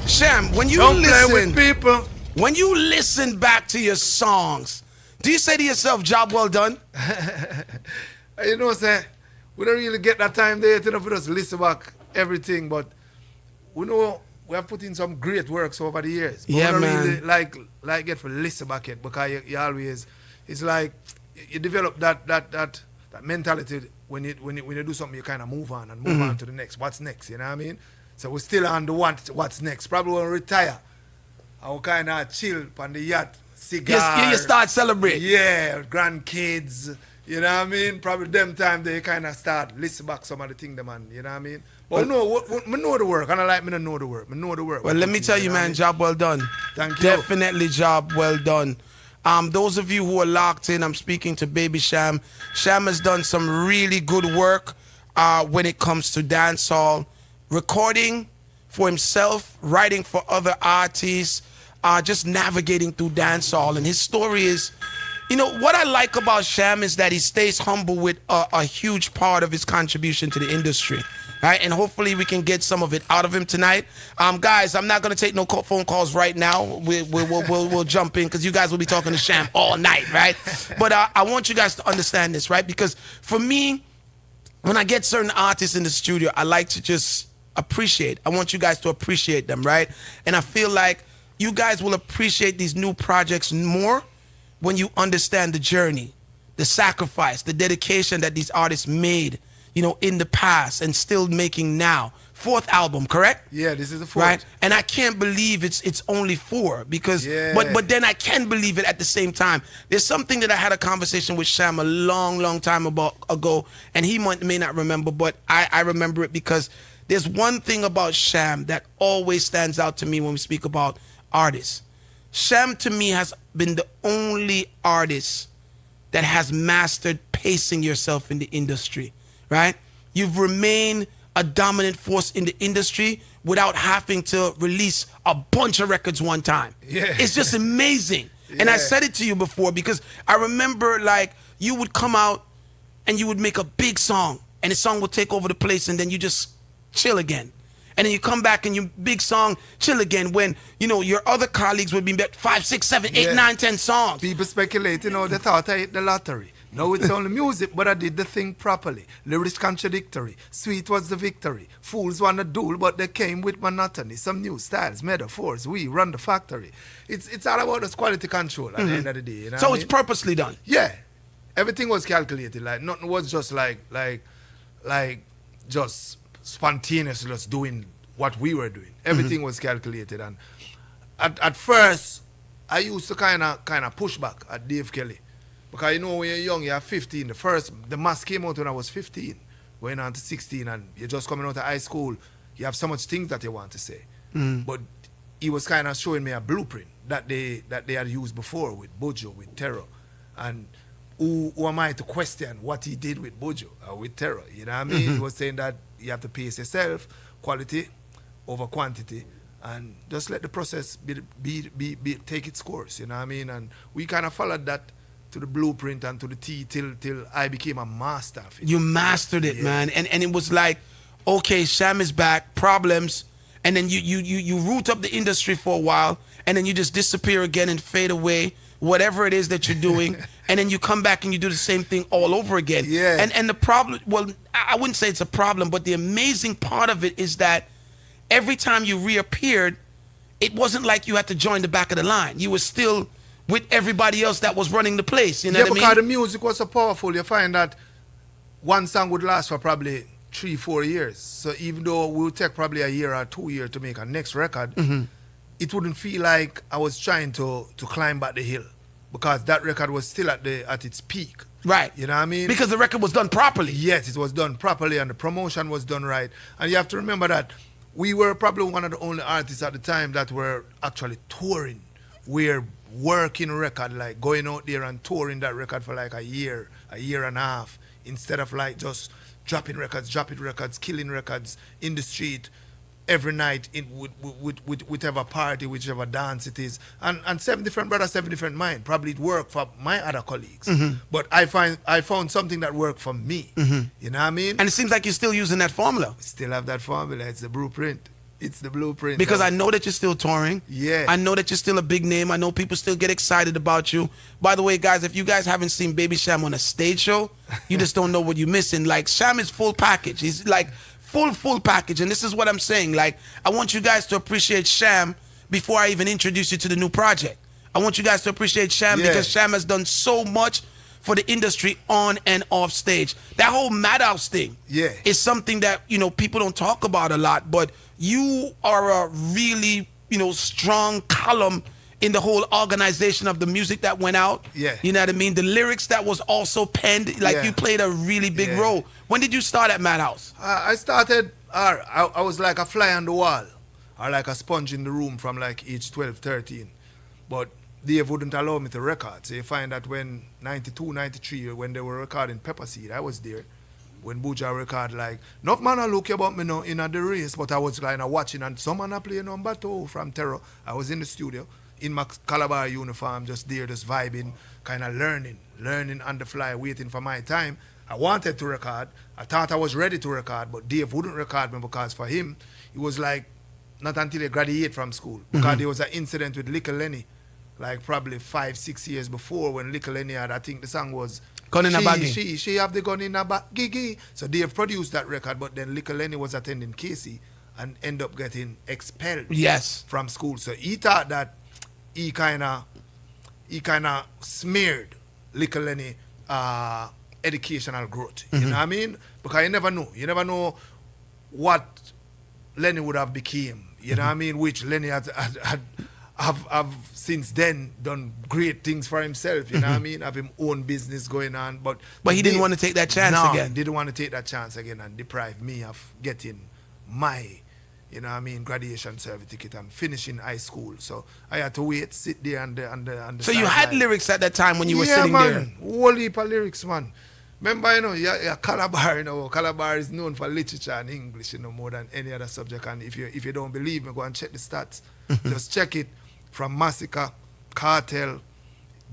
Cham, when you Don't listen, play with people. when you listen back to your songs, do you say to yourself, "Job well done"? You know, say we don't really get that time there to just listen back everything, but we know we have put in some great works over the years. But Yeah, we don't man. really like get for listen back it because you always, it's like you develop that mentality when you do something, you kind of move on and move on to the next. What's next? You know what I mean? So we're still on the what's next. Probably when we retire, I will kind of chill on the yacht, cigar. You start celebrating. Yeah, grandkids. You know what I mean? Probably them time they kind of start listen back some of the thing them on. You know what I mean? But me know the work. And I like me to know the work. Me know the work. Well, let me tell you, man, job well done. Thank you. Definitely job well done. Those of you who are locked in, I'm speaking to Baby Cham. Cham has done some really good work when it comes to dancehall, recording for himself, writing for other artists, just navigating through dancehall. And his story is, you know, what I like about Cham is that he stays humble with a huge part of his contribution to the industry. Right, and hopefully we can get some of it out of him tonight. Guys, I'm not gonna take no phone calls right now. We'll jump in because you guys will be talking to Cham all night, right? But I want you guys to understand this, right? Because for me, when I get certain artists in the studio, I like to just appreciate. I want you guys to appreciate them, right? And I feel like you guys will appreciate these new projects more when you understand the journey, the sacrifice, the dedication that these artists made, you know, in the past and still making now. 4th album, correct? Yeah, this is the 4th. Right? And I can't believe it's only 4 because, Yeah. but then I can believe it at the same time. There's something that I had a conversation with Cham a long time ago, and he may not remember, but I remember it because there's one thing about Cham that always stands out to me when we speak about artists. Cham to me has been the only artist that has mastered pacing yourself in the industry. Right? You've remained a dominant force in the industry without having to release a bunch of records one time. Yeah. It's just amazing. And I said it to you before because I remember like you would come out and you would make a big song and the song would take over the place and then you just chill again. And then you come back and you big song, chill again when, you know, your other colleagues would be 5, 6, 7, 8, 9, 10 songs. People speculate, you know, they thought I hit the lottery. No, it's only music, but I did the thing properly. Lyrics contradictory. Sweet was the victory. Fools want to duel, but they came with monotony. Some new styles, metaphors. We run the factory. It's all about this quality control at the end of the day. You know So what it's I mean? purposely done. Yeah. Everything was calculated. Like, nothing was just like just spontaneous, just doing what we were doing. Everything was calculated. And at first, I used to kind of push back at Dave Kelly. Because you know when you're young, you're 15. The mask came out when I was 15, going on to 16, and you're just coming out of high school. You have so much things that you want to say. But he was kind of showing me a blueprint that they had used before with Bojo, with Terror. And who am I to question what he did with Bojo or with Terror? You know what I mean? He was saying that you have to pace yourself, quality over quantity, and just let the process take its course. You know what I mean? And we kind of followed that to the blueprint and to the T till I became a master of it. You mastered it, man. And it was like, okay, Cham is back, problems, and then you root up the industry for a while, and then you just disappear again and fade away, whatever it is that you're doing, and then you come back and you do the same thing all over again. Yeah. And the problem, well, I wouldn't say it's a problem, but the amazing part of it is that every time you reappeared, it wasn't like you had to join the back of the line. You were still with everybody else that was running the place, you know what I mean? Yeah, because the music was so powerful, you find that one song would last for probably 3-4 years. So even though we would take probably a year or 2 years to make a next record, it wouldn't feel like I was trying to climb back the hill because that record was still at its peak. Right. You know what I mean? Because the record was done properly. Yes, it was done properly and the promotion was done right. And you have to remember that we were probably one of the only artists at the time that were actually touring. We're working record, like going out there and touring that record for like a year and a half, instead of like just dropping records, killing records in the street every night with whichever party, whichever dance it is. And 7 different brothers, 7 different minds. Probably it worked for my other colleagues. But I found something that worked for me. You know what I mean? And it seems like you're still using that formula. Still have that formula. It's the blueprint. It's the blueprint. Because I know that you're still touring. Yeah. I know that you're still a big name. I know people still get excited about you. By the way, guys, if you guys haven't seen Baby Cham on a stage show, you just don't know what you're missing. Like, Cham is full package. He's like full package. And this is what I'm saying. Like, I want you guys to appreciate Cham before I even introduce you to the new project. I want you guys to appreciate Cham because Cham has done so much for the industry on and off stage. That whole Madhouse thing is something that, you know, people don't talk about a lot, but you are a really, you know, strong column in the whole organization of the music that went out. Yeah. You know what I mean? The lyrics that was also penned, like you played a really big role. When did you start at Madhouse? I started, I was like a fly on the wall, or like a sponge in the room from like age 12, 13. But Dave wouldn't allow me to record. So you find that when 92, 93, when they were recording Pepper Seed, I was there. When Buja record, like, enough man a look about me now in the race, but I was like watching, and someone a play number 2 from Terror. I was in the studio, in my Calabar uniform, just there, just vibing, kind of learning on the fly, waiting for my time. I wanted to record. I thought I was ready to record, but Dave wouldn't record me because for him, it was like, not until he graduated from school. Because there was an incident with Lyrical Lenny, like probably 5-6 years before, when Lyrical Lenny had, I think the song was Gun in a Baggy. She have the gun in a baggy. So Dave produced that record, but then Lyrical Lenny was attending Casey and end up getting expelled from school. So he thought that he kinda smeared Lyrical Lenny educational growth. You know what I mean? Because you never know. You never know what Lenny would have became. You know what I mean? Which Lenny have since then done great things for himself, you know what I mean? Have him own business going on. But he didn't want to take that chance again. He didn't want to take that chance again and deprive me of getting my, you know what I mean, graduation certificate and finishing high school. So I had to wait, sit there and the So you had lyrics at that time when you were sitting man, there? Whole heap of lyrics, man. Remember, you know, Calabar, you know, Calabar is known for literature and English, you know, more than any other subject. And if you don't believe me, go and check the stats. Just check it. From Massacre, Cartel,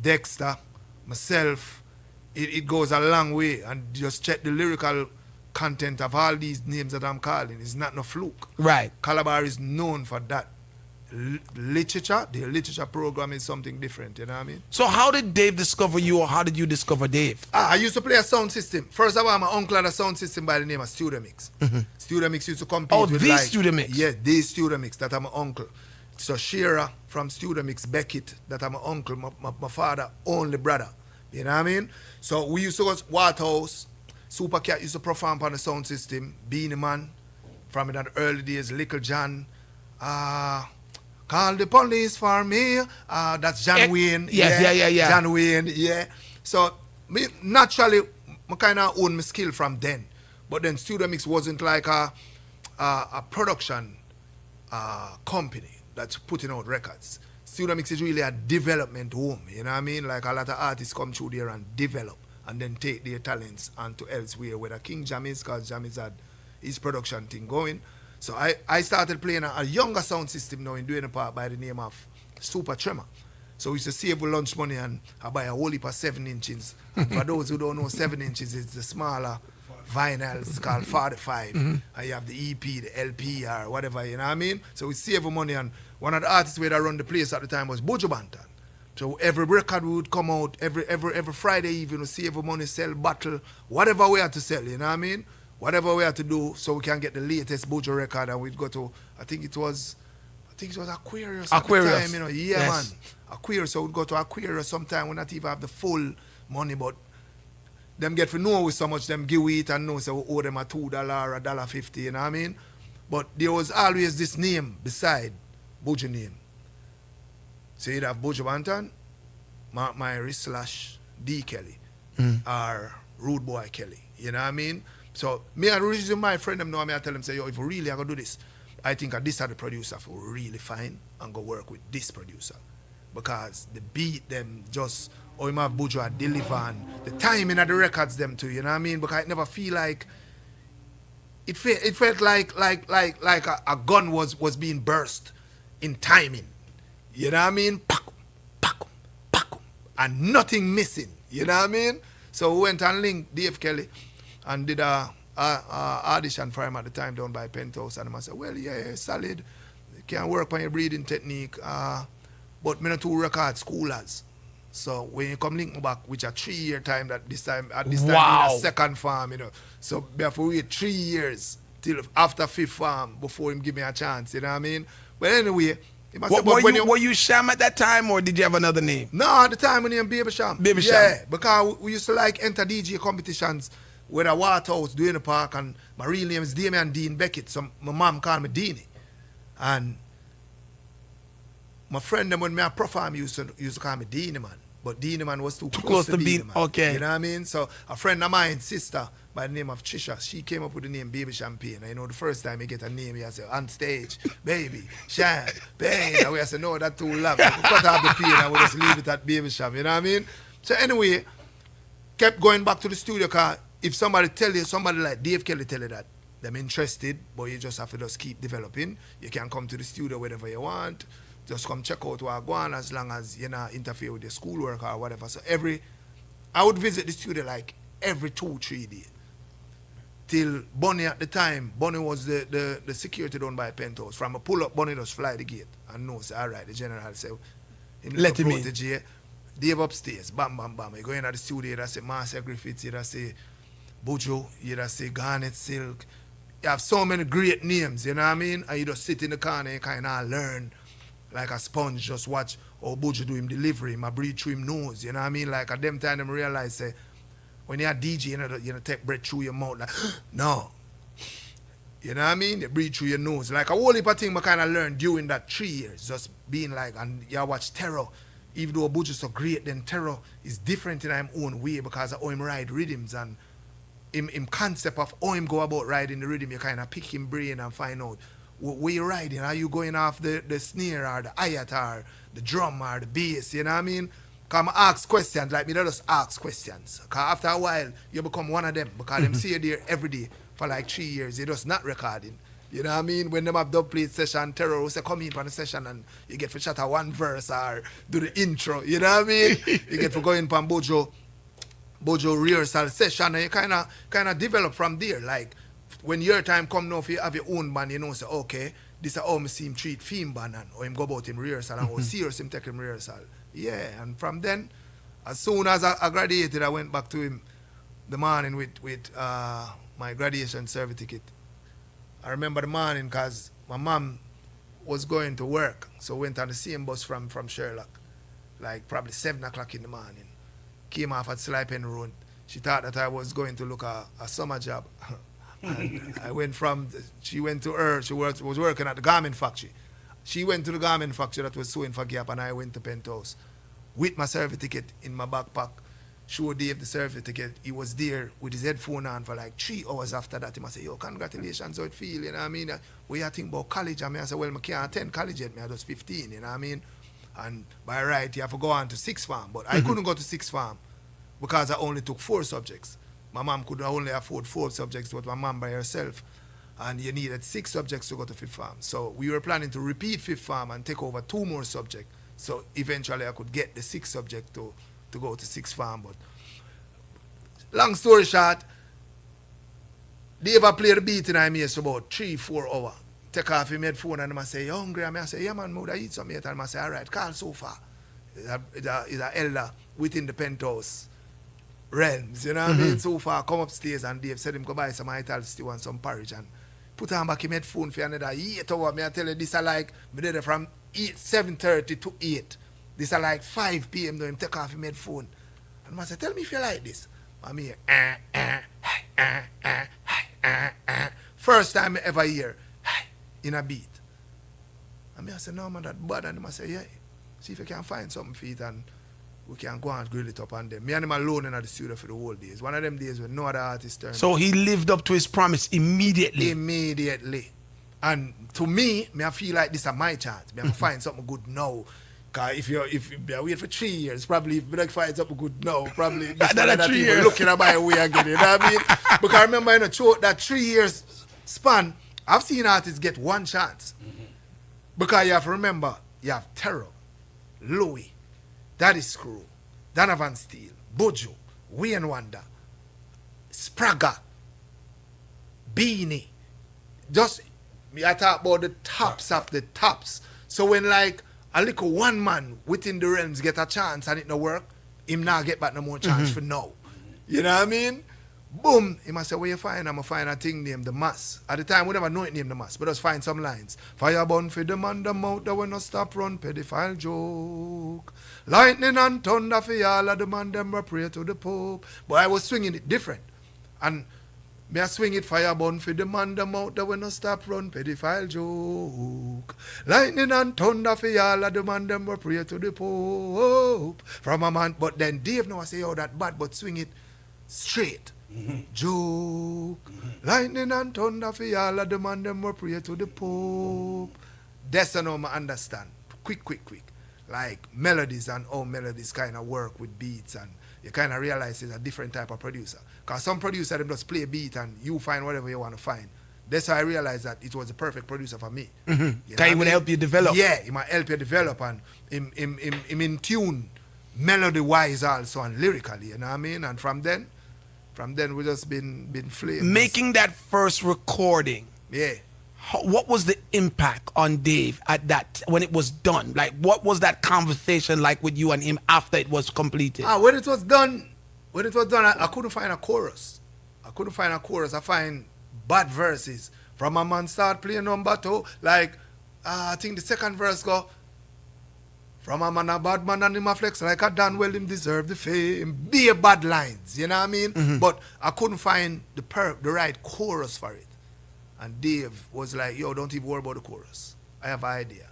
Dexter, myself, it goes a long way. And just check the lyrical content of all these names that I'm calling. It's not no fluke. Right. Calabar is known for that. Literature, the literature program is something different, you know what I mean? So how did Dave discover you, or how did you discover Dave? I used to play a sound system. First of all, my uncle had a sound system by the name of Studio Mix. Studio Mix used to compete with the Studio Mix? Yeah, the Studio Mix, that I'm my uncle. So Shearer from Studio Mix, Beckett, that I'm my uncle, my father, only brother. You know what I mean? So we used to go to Waterhouse. Super Cat used to perform on the sound system. Beanie Man, from in the early days, Little John. Call the police for me. That's John Wayne. Yeah. John Wayne, yeah. So me naturally, I kind of own my skill from then. But then Studio Mix wasn't like a production company that's putting out records. Studio Mix is really a development home, you know what I mean? Like a lot of artists come through there and develop and then take their talents onto elsewhere, whether King Jam is, because Jam is had his production thing going. So I started playing a younger sound system now in doing a part by the name of Super Tremor. So we used to save lunch money and I buy a whole heap of 7 inches. And for those who don't know, 7 inches is the smaller vinyl. It's called 45. And you have the EP, the LP, or whatever, you know what I mean? So we save money, and one of the artists that run the place at the time was Buju Banton. So every record would come out, every Friday evening, we save money, sell bottle, whatever we had to sell, you know what I mean? Whatever we had to do so we can get the latest Buju record, and we'd go to, I think it was Aquarius at the time, you know. Yeah, yes. Man. Aquarius, so we'd go to Aquarius sometime. We not even have the full money, but them get to know we so much, them give it and know, so we owe them a $2 or $1.50, you know what I mean? But there was always this name beside Buju name. So you'd have Buju Banton, Mark Myers / D Kelly, or Rude Boy Kelly, you know what I mean? So me and reason my friend them know, I tell them, say, yo, if we really are going to do this, I think this are the producer for really fine and go work with this producer. Because the beat them just, or you have Buju and deliver, and the timing of the records them too, you know what I mean? Because I never feel like, it felt like a gun was being burst in timing. You know what I mean? Pakum, pakum, pakum, and nothing missing. You know what I mean? So we went and linked Dave Kelly and did a audition for him at the time down by Penthouse, and I said, well, yeah, solid. Can work on your breathing technique, but me not to record schoolers. So when you come link me back, which a 3-year time at this time in a second farm, you know. So we have to wait 3 years till after 5th farm before him give me a chance, you know what I mean? But anyway, were you Cham at that time, or did you have another name? No, at the time when you Baby Cham. Baby Cham. Yeah, because we used to like enter DJ competitions with a Waterhouse doing the park, and my real name is Damian Dean Beckett, so my mom called me Deanie. And my friend them when me a perform used to call me Deanie Man. But Deanie Man was too close to Deanie Man. Okay. You know what I mean? So a friend of mine, sister, by the name of Trisha, she came up with the name Baby Champagne. And you know, the first time you get a name, you say, on stage, Baby, Champagne. And we say, no, that's too long. We cut off the P and we just leave it at Baby Cham. You know what I mean? So anyway, kept going back to the studio, because if somebody like Dave Kelly tell you that, them interested, but you just have to just keep developing. You can come to the studio whenever you want. Just come check out what I go on, as long as you not interfere with your schoolwork or whatever. So I would visit the studio like every 2-3 days. Till Bunny at the time, Bunny was the security done by Penthouse. From a pull up, Bunny just fly the gate and know, say, all right, the general say, let him in. Dave upstairs, bam, bam, bam. You go in at the studio, you say Marcia Griffiths, you say Bujo, you say Garnet Silk. You have so many great names, you know what I mean? And you just sit in the corner and kind of learn like a sponge, just watch how Bujo do him delivery, him, I breathe through him nose, you know what I mean? Like at them time, them realize, say, when you're a DJ, you know, take breath through your mouth, like, no. You know what I mean? You breathe through your nose. Like a whole heap of thing I kind of learned during that 3 years, just being like, and you watch Terror. Even though Bujo so great, then Terror is different in his own way because of how him ride rhythms, and him concept of how him go about riding the rhythm. You kind of pick him brain and find out where you riding. Are you going off the snare or the hi-hat or the drum or the bass? You know what I mean? Because I ask questions, like me, they just ask questions. Because after a while, you become one of them. Because them see you there every day for like 3 years. You're just not recording. You know what I mean? When them have dub plate session, Terror will say, come in for the session and you get to shatter one verse or do the intro. You know what I mean? You get to go in for Bujo rehearsal session, and you kind of develop from there. Like, when your time come now, if you have your own band, you know, say, okay, this is how I see him treat theme band, and or him go about him rehearsal, and how serious him take him rehearsal. Yeah, and from then, as soon as I graduated, I went back to him the morning with my graduation certificate. I remember the morning because my mom was going to work, so went on the same bus from Sherlock, like probably 7 o'clock in the morning. Came off at Sly Pen Road. She thought that I was going to look a summer job. And I went she went to her, she was working at the garment factory. She went to the garment factory that was sewing for Gap, and I went to Penthouse with my certificate in my backpack. Showed Dave the certificate. He was there with his headphone on for like 3 hours after that. He must say, yo, congratulations, how it feel, you know what I mean? What you think about college? I said, well, I can't attend college yet, I was 15, you know what I mean? And by right, you have to go on to 6th farm. But I couldn't go to 6th farm because I only took 4 subjects. My mom could only afford 4 subjects, but my mom by herself. And you needed 6 subjects to go to 5th farm. So we were planning to repeat 5th farm and take over 2 more subjects. So eventually I could get the 6th subject to go to 6th farm. But long story short, Dave played the beat in I for about 3-4 hours. Take off his headphone and I say, you hungry? And I say, yeah man, I eat something yet. And I say, all right, call so far. He's an elder within the Penthouse realms, you know what I mean? So far, come upstairs and Dave said him go buy some ital stew and some porridge and put on back his headphone for another 8 hours. I tell you, this are like, me did it from 7:30 to 8. This are like 5 p.m. though, him take off his headphone. And I say, tell me if you like this. I'm here, first time I ever hear, in a beat. And I say, no man, that bad. And I say, yeah, see if you can find something for it and we can go and grill it up on them. Me and him alone in the studio for the whole days. One of them days when no other artist turned. So he lived up to his promise immediately. Immediately. And to me, I feel like this is my chance. I have to find something good now. Because if you wait for 3 years, probably if you find something good now, probably this one of that people looking at my way again. You know what I mean? Because I remember in that 3 years span, I've seen artists get 1 chance. Because you have to remember, you have Terror, Louis, Daddy Screw, Donovan Steele, Bujo, Wayne Wonder, Spragga, Beanie. Just, I talk about the tops of the tops. So when like a little one man within the realms get a chance and it no work, him not get back no more chance for now. You know what I mean? Boom, he must say, where you find? I'm going to find a thing named The Mass. At the time, we never know it named The Mass, but just find some lines. Fire burn for the man, the mouth, that will not stop run, pedophile joke. Lightning and thunder for y'all, of the man, them were pray to the Pope. But I was swinging it different. And me I swing it, fire burn for the man, the mouth, that will not stop run, pedophile joke. Lightning and thunder for y'all, of the man, them were pray to the Pope. From a man, but then Dave now I say, oh, that bad, but swing it straight. Joke, lightning and thunder for y'all of the man them were pray to the Pope. That's how I understand. Quick. Like melodies and how melodies kind of work with beats, and you kind of realize it's a different type of producer. Because some producer them just play a beat and you find whatever you want to find. That's how I realized that it was the perfect producer for me. Because he would help you develop. Yeah, he might help you develop, and him in tune melody wise also and lyrically, you know what I mean? And from then we just been flames. Making that first recording. Yeah. What was the impact on Dave at that when it was done? Like, what was that conversation like with you and him after it was completed? When it was done, I couldn't find a chorus. I find bad verses. From a man start playing number 2, like I think the second verse go. From a man a bad man and him a flex like a Dan, well him deserve the fame. Be a bad lines, you know what I mean? But I couldn't find the right chorus for it. And Dave was like, yo, don't even worry about the chorus. I have an idea.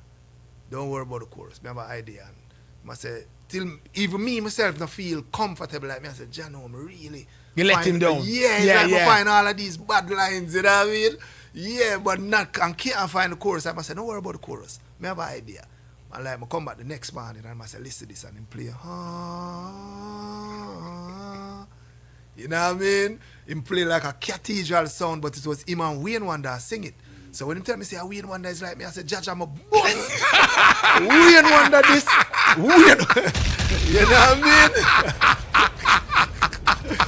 Don't worry about the chorus. I have an idea. And I said, till even me myself not feel comfortable like me, I said, Jano, I'm really... You let him down. Yeah. Find all of these bad lines, you know what I mean? Yeah, but I can't find the chorus. I said, don't worry about the chorus. I have an idea. And like, I come back the next morning and I say, listen to this, and him play, you know what I mean? Him play like a cathedral sound, but it was him and Wayne Wonder sing it. So when him tell me, say, Wayne Wonder is like me, I said, Judge, I'm a boss. Wayne Wonder this, you know what I mean?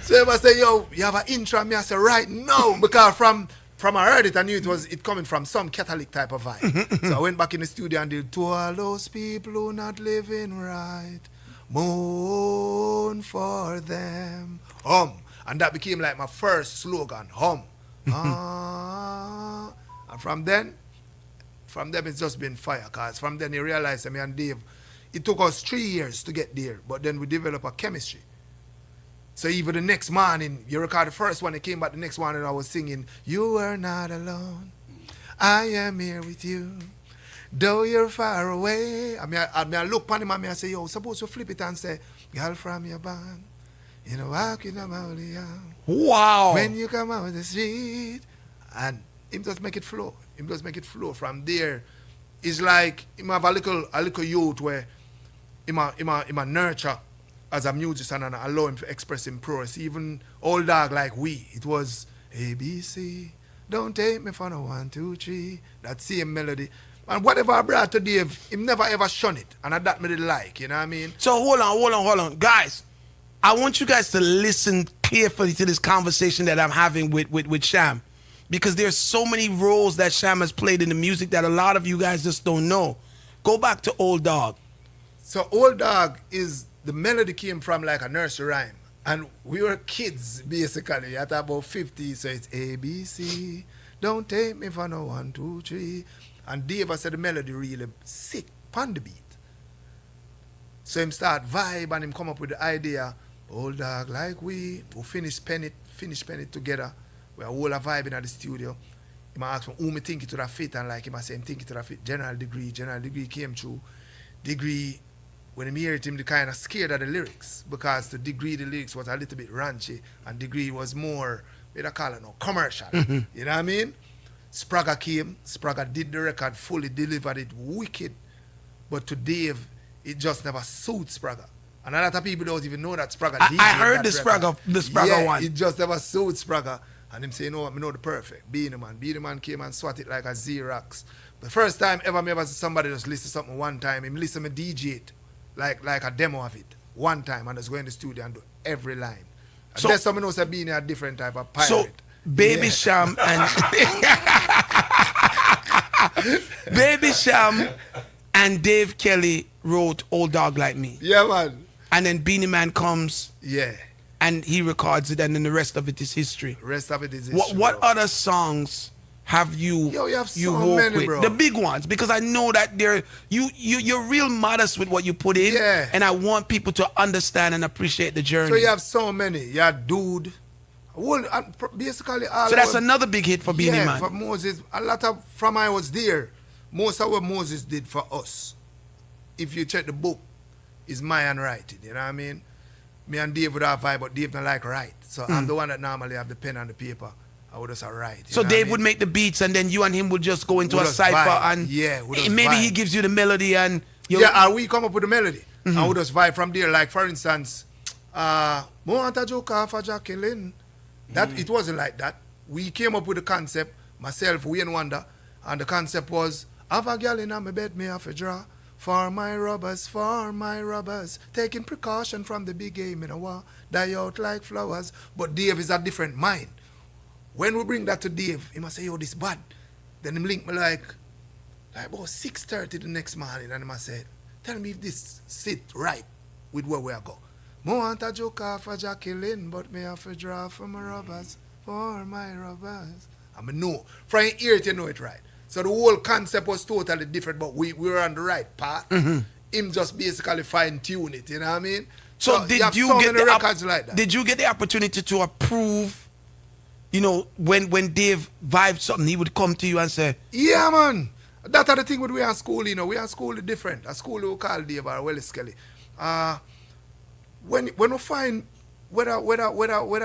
So I say, yo, you have an intro, and me I say, right now, because from I heard it, I knew it coming from some Catholic type of vibe. So I went back in the studio and did, to all those people who not living right, mourn for them. And that became like my first slogan, and from then it's just been fire. Cause from then you realize, me and Dave, it took us 3 years to get there, but then we developed a chemistry. So even the next morning, you record the first one, it came back the next one and I was singing, you are not alone, I am here with you, though you're far away. I look upon him and I say, yo, suppose you flip it and say, girl from your band, you know, walking about the young. Wow. When you come out the street, and him just make it flow. From there, it's like him have a little youth where him a nurture as a musician and allow him to express him prowess. Even old dog like we, it was ABC, don't take me for no 1, 2, 3. That same melody. And whatever I brought to Dave, him never ever shun it. And that me like, you know what I mean? So hold on. Guys, I want you guys to listen carefully to this conversation that I'm having with Cham. Because there's so many roles that Cham has played in the music that a lot of you guys just don't know. Go back to Old Dog. So Old Dog is, the melody came from like a nursery rhyme. And we were kids, basically, at about 50. So it's ABC, don't take me for no 1, 2, 3. And Dave said the melody really sick on the beat. So him start vibe and him come up with the idea, Old Dog like we finish pen it together. We are all a vibe in the studio. He might ask me who me think it to that fit, and like him I say him think it to that fit. General Degree came through. Degree, when him hear it, him the kind of scared of the lyrics, because to Degree the lyrics was a little bit raunchy and Degree was more, what I call it now, commercial. You know what I mean? Spragga came, Spragga did the record, fully delivered it wicked, but to Dave, it just never suits Spragga. And a lot of people don't even know that Spragga did. I heard the Spragga one. It just never suits Spragga. And him say, you know what, I know the perfect. Be the man came and swat it like a Xerox. The first time ever see somebody just listen to something one time, him listen to me DJ it, like a demo of it, one time, and just go in the studio and do every line. And So- there's someone else being a different type of pirate. So Baby Cham and Baby Cham and Dave Kelly wrote Old Dog Like Me. Yeah, man. And then Beanie Man comes Yeah. and he records it, and then the rest of it is history. Rest of it is history. What other songs have you Yo, you have so work many, with? bro. The big ones, because I know that you're real modest with what you put in. Yeah. And I want people to understand and appreciate the journey. So you have so many. You have Dude. Well, basically all. So that's another big hit for Beanie Man. For Moses. A lot of from I was there. Most of what Moses did for us, if you check the book, is my handwriting. You know what I mean? Me and Dave would have vibe, but Dave don't like write. So I'm the one that normally have the pen and the paper. I would just write. So Dave would make the beats, and then you and him would just go into a cipher, and maybe he gives you the melody, and and we come up with the melody, and we just vibe from there. Like for instance, Mo want a joker for Jacqueline. That it wasn't like that. We came up with the concept, myself, Wayne Wonder, and the concept was have a girl in my bed, me have a draw. For my robbers, taking precaution from the big game in a war, die out like flowers. But Dave is a different mind. When we bring that to Dave, he must say, yo, this bad. Then him link me like about 6:30 the next morning, and he must say, tell me if this sit right with where we are go. Mo want a joker for Jacqueline, but me have a draw for my robbers. I mean, no. From your ear to know it right. So the whole concept was totally different, but we were on the right path. Him just basically fine-tune it, you know what I mean? So did you get the records like that? Did you get the opportunity to approve, when Dave vibed something, he would come to you and say, yeah, man. That's the thing with we are school, We are school different. A school we call Dave or Willis Kelly. When we find whether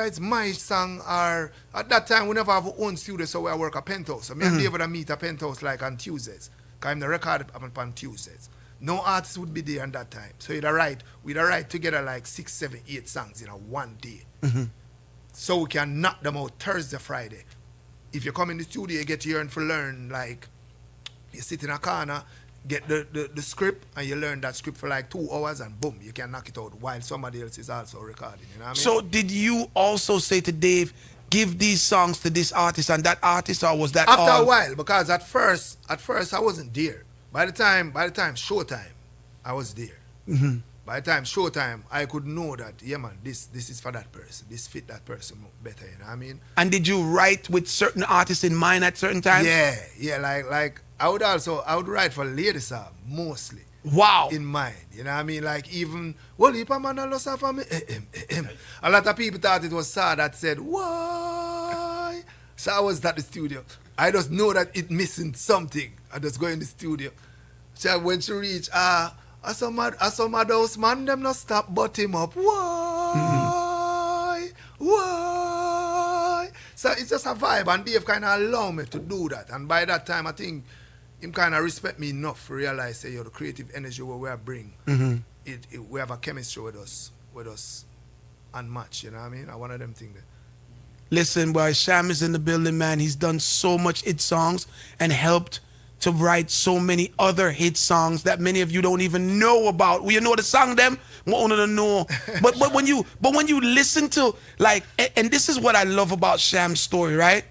it's my song or at that time we never have our own studio, so we work at Penthouse. So me and David meet at Penthouse like on Tuesdays. Because I'm the record on Tuesdays. No artist would be there on that time. So we'd write together like 6, 7, 8 songs in a one day. So we can knock them out Thursday, Friday. If you come in the studio, you get here and learn, like you sit in a corner, get the script, and you learn that script for like 2 hours, and boom, you can knock it out while somebody else is also recording. You know what I mean? So did you also say to Dave, give these songs to this artist and that artist, or was that after a while? Because at first I wasn't there. By the time showtime, I was there. By the time showtime, I could know that, yeah man, this is for that person. This fit that person better, you know what I mean? And did you write with certain artists in mind at certain times? Yeah, like I would write for Lady Sam mostly. Wow. In mind, you know what I mean? Like even, well, if a man lost for me, a lot of people thought it was sad that said, why? So I was at the studio. I just know that it missing something. I just go in the studio. So when she reach, I saw Madhouse man, them not stop but him up. Why? Why? So it's just a vibe, and Dave kind of allow me to do that. And by that time, I think him kind of respect me enough to realize, say, the creative energy where we bring, we have a chemistry with us unmatched, you know what I mean? I one of them things there. Listen, boy, Cham is in the building, man. He's done so much hit songs and helped to write so many other hit songs that many of you don't even know about. Well, you know the song them? Want to know. But when you listen to, like, and this is what I love about Cham's story, right?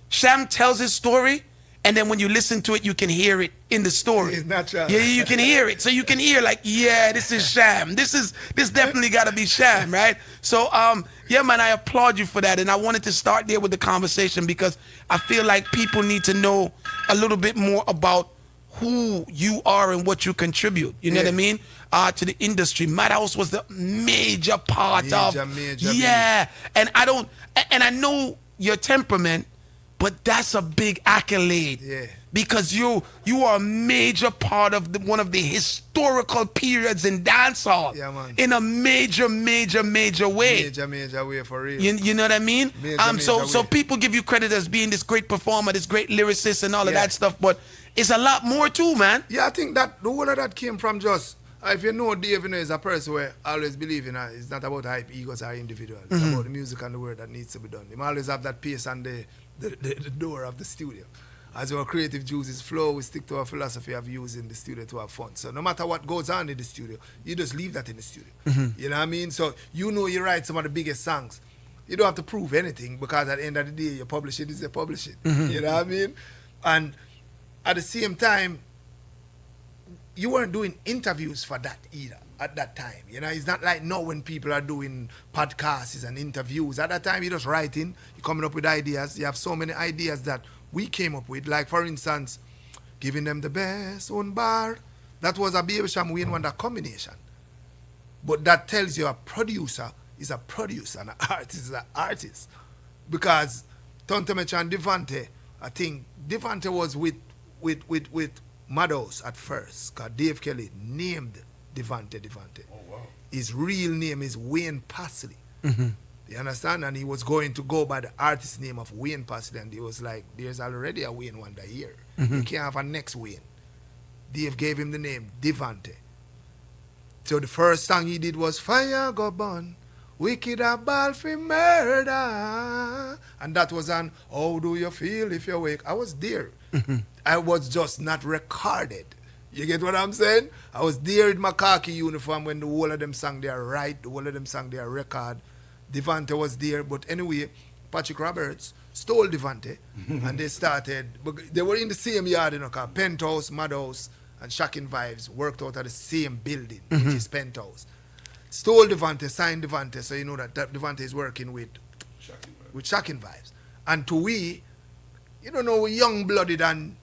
Cham tells his story, and then when you listen to it, you can hear it in the story. It's natural. Yeah, you can hear it. So you can hear, like, yeah, this is Cham. This definitely got to be Cham, right? So, yeah, man, I applaud you for that. And I wanted to start there with the conversation because I feel like people need to know a little bit more about who you are and what you contribute. You know what I mean? To the industry. Madhouse was the major part of. Yeah. And I know your temperament, but that's a big accolade. Yeah. Because you are a major part of one of the historical periods in dancehall. Yeah, man. In a major way. Major way for real. You know what I mean? So way. people give you credit as being this great performer, this great lyricist and all of that stuff, but it's a lot more too, man. Yeah, I think that the whole of that came from just, if you know Dave, is a person where I always believe in, it's not about hype egos or individuals. It's about the music and the work that needs to be done. He always have that pace and the door of the studio. As our creative juices flow, we stick to our philosophy of using the studio to have fun. So no matter what goes on in the studio, you just leave that in the studio. You know what I mean? So you write some of the biggest songs. you don't have to prove anything, because at the end of the day, you publish it is you publish it. You know what I mean? And at the same time, you weren't doing interviews for that either at that time. You know, it's not like now when people are doing podcasts and interviews. At that time, you're just writing, you're coming up with ideas. You have so many ideas that we came up with. Like, for instance, giving them the best on bar. That was a Baby Cham Wayne Wonder combination. But that tells you a producer is a producer and an artist is an artist. Because Tontomech and Devante, I think Devante was with Madhouse at first, because Dave Kelly named Devante. Oh, wow. His real name is Wayne Parsley. You understand? And he was going to go by the artist name of Wayne Parsley, and he was like, there's already a Wayne Wonder here. You can't have a next Wayne. Dave gave him the name Devante. So the first song he did was Fire Go Burn, Wicked a Ball for Murder. And that was on How Do You Feel If You Wake. I was there. I was just not recorded. You get what I'm saying? I was there in my khaki uniform when the whole of them sang their right, the whole of them sang their record. Devante was there, but anyway, Patrick Roberts stole Devante, and they started, they were in the same yard, you know, called Penthouse, Madhouse, and Shocking Vibes worked out of the same building, which is Penthouse. Stole Devante, signed Devante, so you know that Devante is working with Shocking Vibes. And to we, you don't know, we're young-blooded and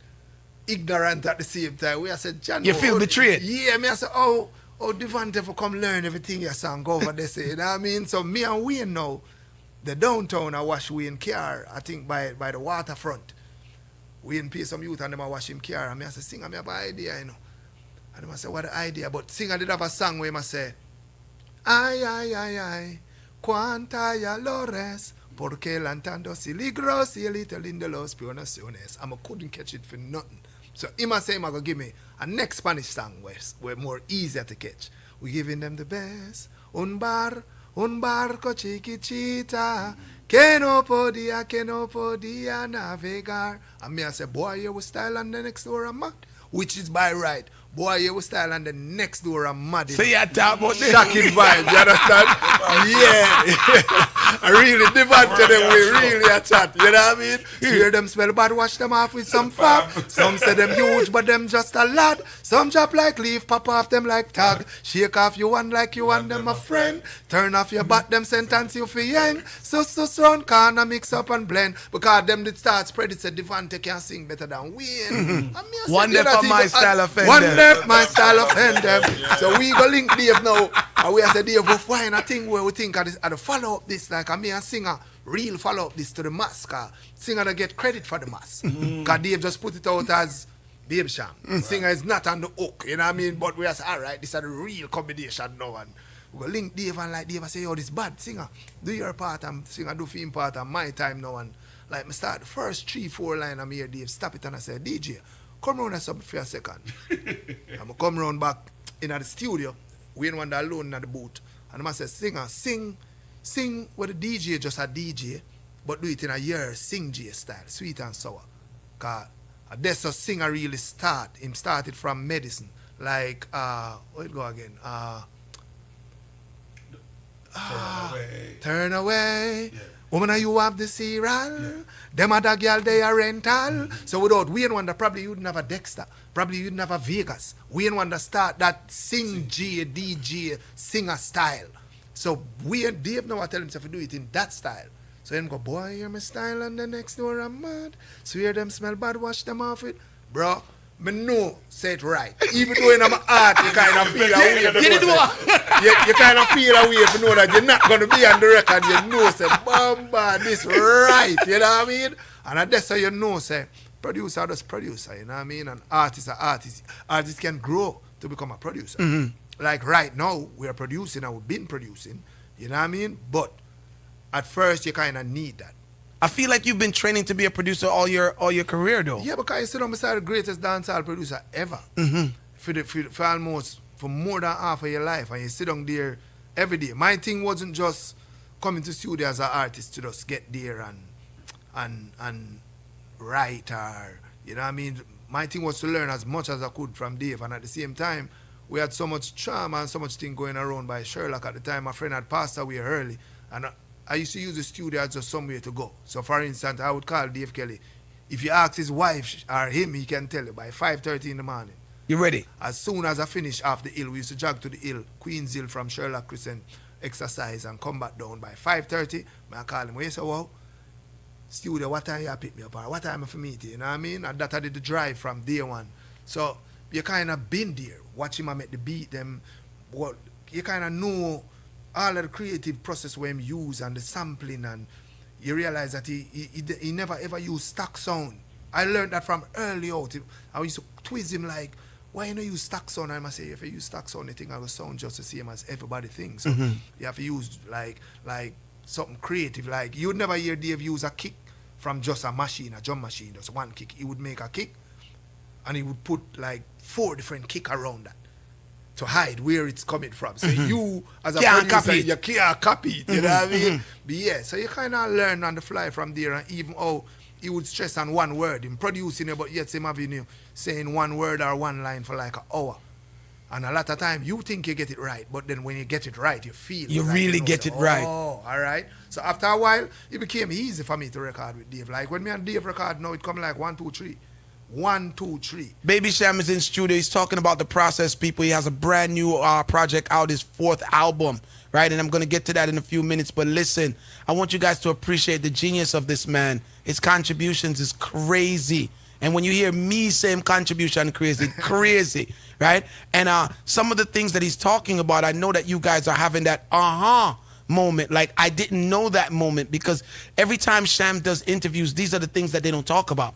ignorant at the same time. We I said, John, You feel betrayed? Yeah, me I said, oh, Devante for come learn everything you sang over there, say, you know what I mean? So me and Wayne now, the downtown, I wash Wayne car, I think by the waterfront. Wayne pay some youth and them I wash him car. And me I say, singer, me have an idea, you know. And them I say, what the idea? But singer did have a song where I say, ay, cuanta ya lores, porque lantando siligros y little in the los pionaciones. I couldn't catch it for nothing. So him I say, I'm going to give me a next Spanish song where more easier to catch. We giving them the best. Un barco chiquitita, que no podía navegar. And me I say, boy, you will style and the next door I'm mad. Which is by right. Boy, you will style and the next door I'm mad. So you talk about this. Shocking vibes, you understand? Yeah. I really Devante them, we really a chat, you know what I mean? Hear them smell bad, wash them off with some fab. Some say them huge, but them just a lad. Some drop like leaf, pop off them like tag. Shake off you one like you want them a friend. Turn off your back, them sentence you for yang. So round corner, mix up and blend. Because them did start spread it, said Devante can sing better than Wayne. One day for my style offend one them. day my style offend them. So we go link Dave now. And we have the Dave of wine, I think where we think at the follow up this, like I mean a singer, real follow up this to the mass, cause singer to get credit for the mass. Cause Dave just put it out as Baby Cham. Singer is not on the hook, you know what I mean? But we are saying, alright, this is the real combination now. And we go link Dave and like Dave, I say, yo, this bad singer. Do your part and singer do film part and my time now. And like me start the first 3-4 line I'm here, Dave, stop it and I say, DJ, come round and sub for a second. I'm come round back in the studio. Wayne Wonder alone in the booth. And I say, singer, sing with the DJ, just a DJ, but do it in a year, sing J style, sweet and sour. Because that's a singer really start. Him started from medicine. Like, where it go again? Turn away. Yeah. Woman, you have the serial. Yeah. Them other girl, they are rental. So without Wayne Wonder, probably you'd have a Dexter. Probably you'd have a Vegas. Wayne Wonder start that sing J, DJ, singer style. So Dave now I tell himself to do it in that style. So him go, boy, hear me style and the next door I'm mad. Swear them smell bad, wash them off it. Bro, me know, say it right. Even though in my heart, you kind of feel away. You kind of feel away if you know that you're not going to be on the record. You know, say, Bamba, this right. You know what I mean? And that's how you know, say, producer does producer. You know what I mean? And artist are artist. Artists can grow to become a producer. Mm-hmm. Like right now, we are producing and we've been producing. You know what I mean? But at first, you kind of need that. I feel like you've been training to be a producer all your career, though. Yeah, because you sit on beside the greatest dancehall producer ever. Mm-hmm. For almost for more than half of your life, and you sit on there every day. My thing wasn't just coming to studio as an artist to just get there and write or, you know what I mean? My thing was to learn as much as I could from Dave, and at the same time, we had so much trauma and so much thing going around by Sherlock at the time. My friend had passed away early, and I used to use the studio as just somewhere to go. So for instance, I would call Dave Kelly. If you ask his wife or him, he can tell you by 5:30 in the morning. You ready? As soon as I finish off the hill, we used to jog to the hill, Queen's Hill from Sherlock Crescent, exercise and come back down by 5:30. I call him, where say, wow, studio, what time you pick me up? Or what time for meet you? You know what I mean? And that I did the drive from day one. So you kind of been there, watch him make the beat, them, what you kind of know all of the creative process where him use and the sampling, and you realize that he never ever used stock sound. I learned that from early out. I used to twist him like, why you know use stock sound? I must say, if you use stock sound, you think I will sound just the same as everybody thinks. So you have to use like something creative. Like you'd never hear Dave use a kick from just a machine, a drum machine, just one kick. He would make a kick and he would put like 4 different kick around that to hide where it's coming from. So you as a producer, you can't copy it, you know what I mean? But yeah, so you kind of learn on the fly from there, and even he would stress on one word in producing it, but yet him having you saying one word or one line for like an hour. And a lot of time you think you get it right, but then when you get it right, you feel you like, really get it right. Oh, all right. So after a while, it became easy for me to record with Dave. Like when me and Dave record now, it come like 1, 2, 3. 1, 2, 3. Baby Cham is in studio. He's talking about the process, people. He has a brand new project out, his 4th album, right? And I'm going to get to that in a few minutes. But listen, I want you guys to appreciate the genius of this man. His contributions is crazy. And when you hear me saying contribution crazy, right? And some of the things that he's talking about, I know that you guys are having that moment. Like, I didn't know that moment, because every time Cham does interviews, these are the things that they don't talk about.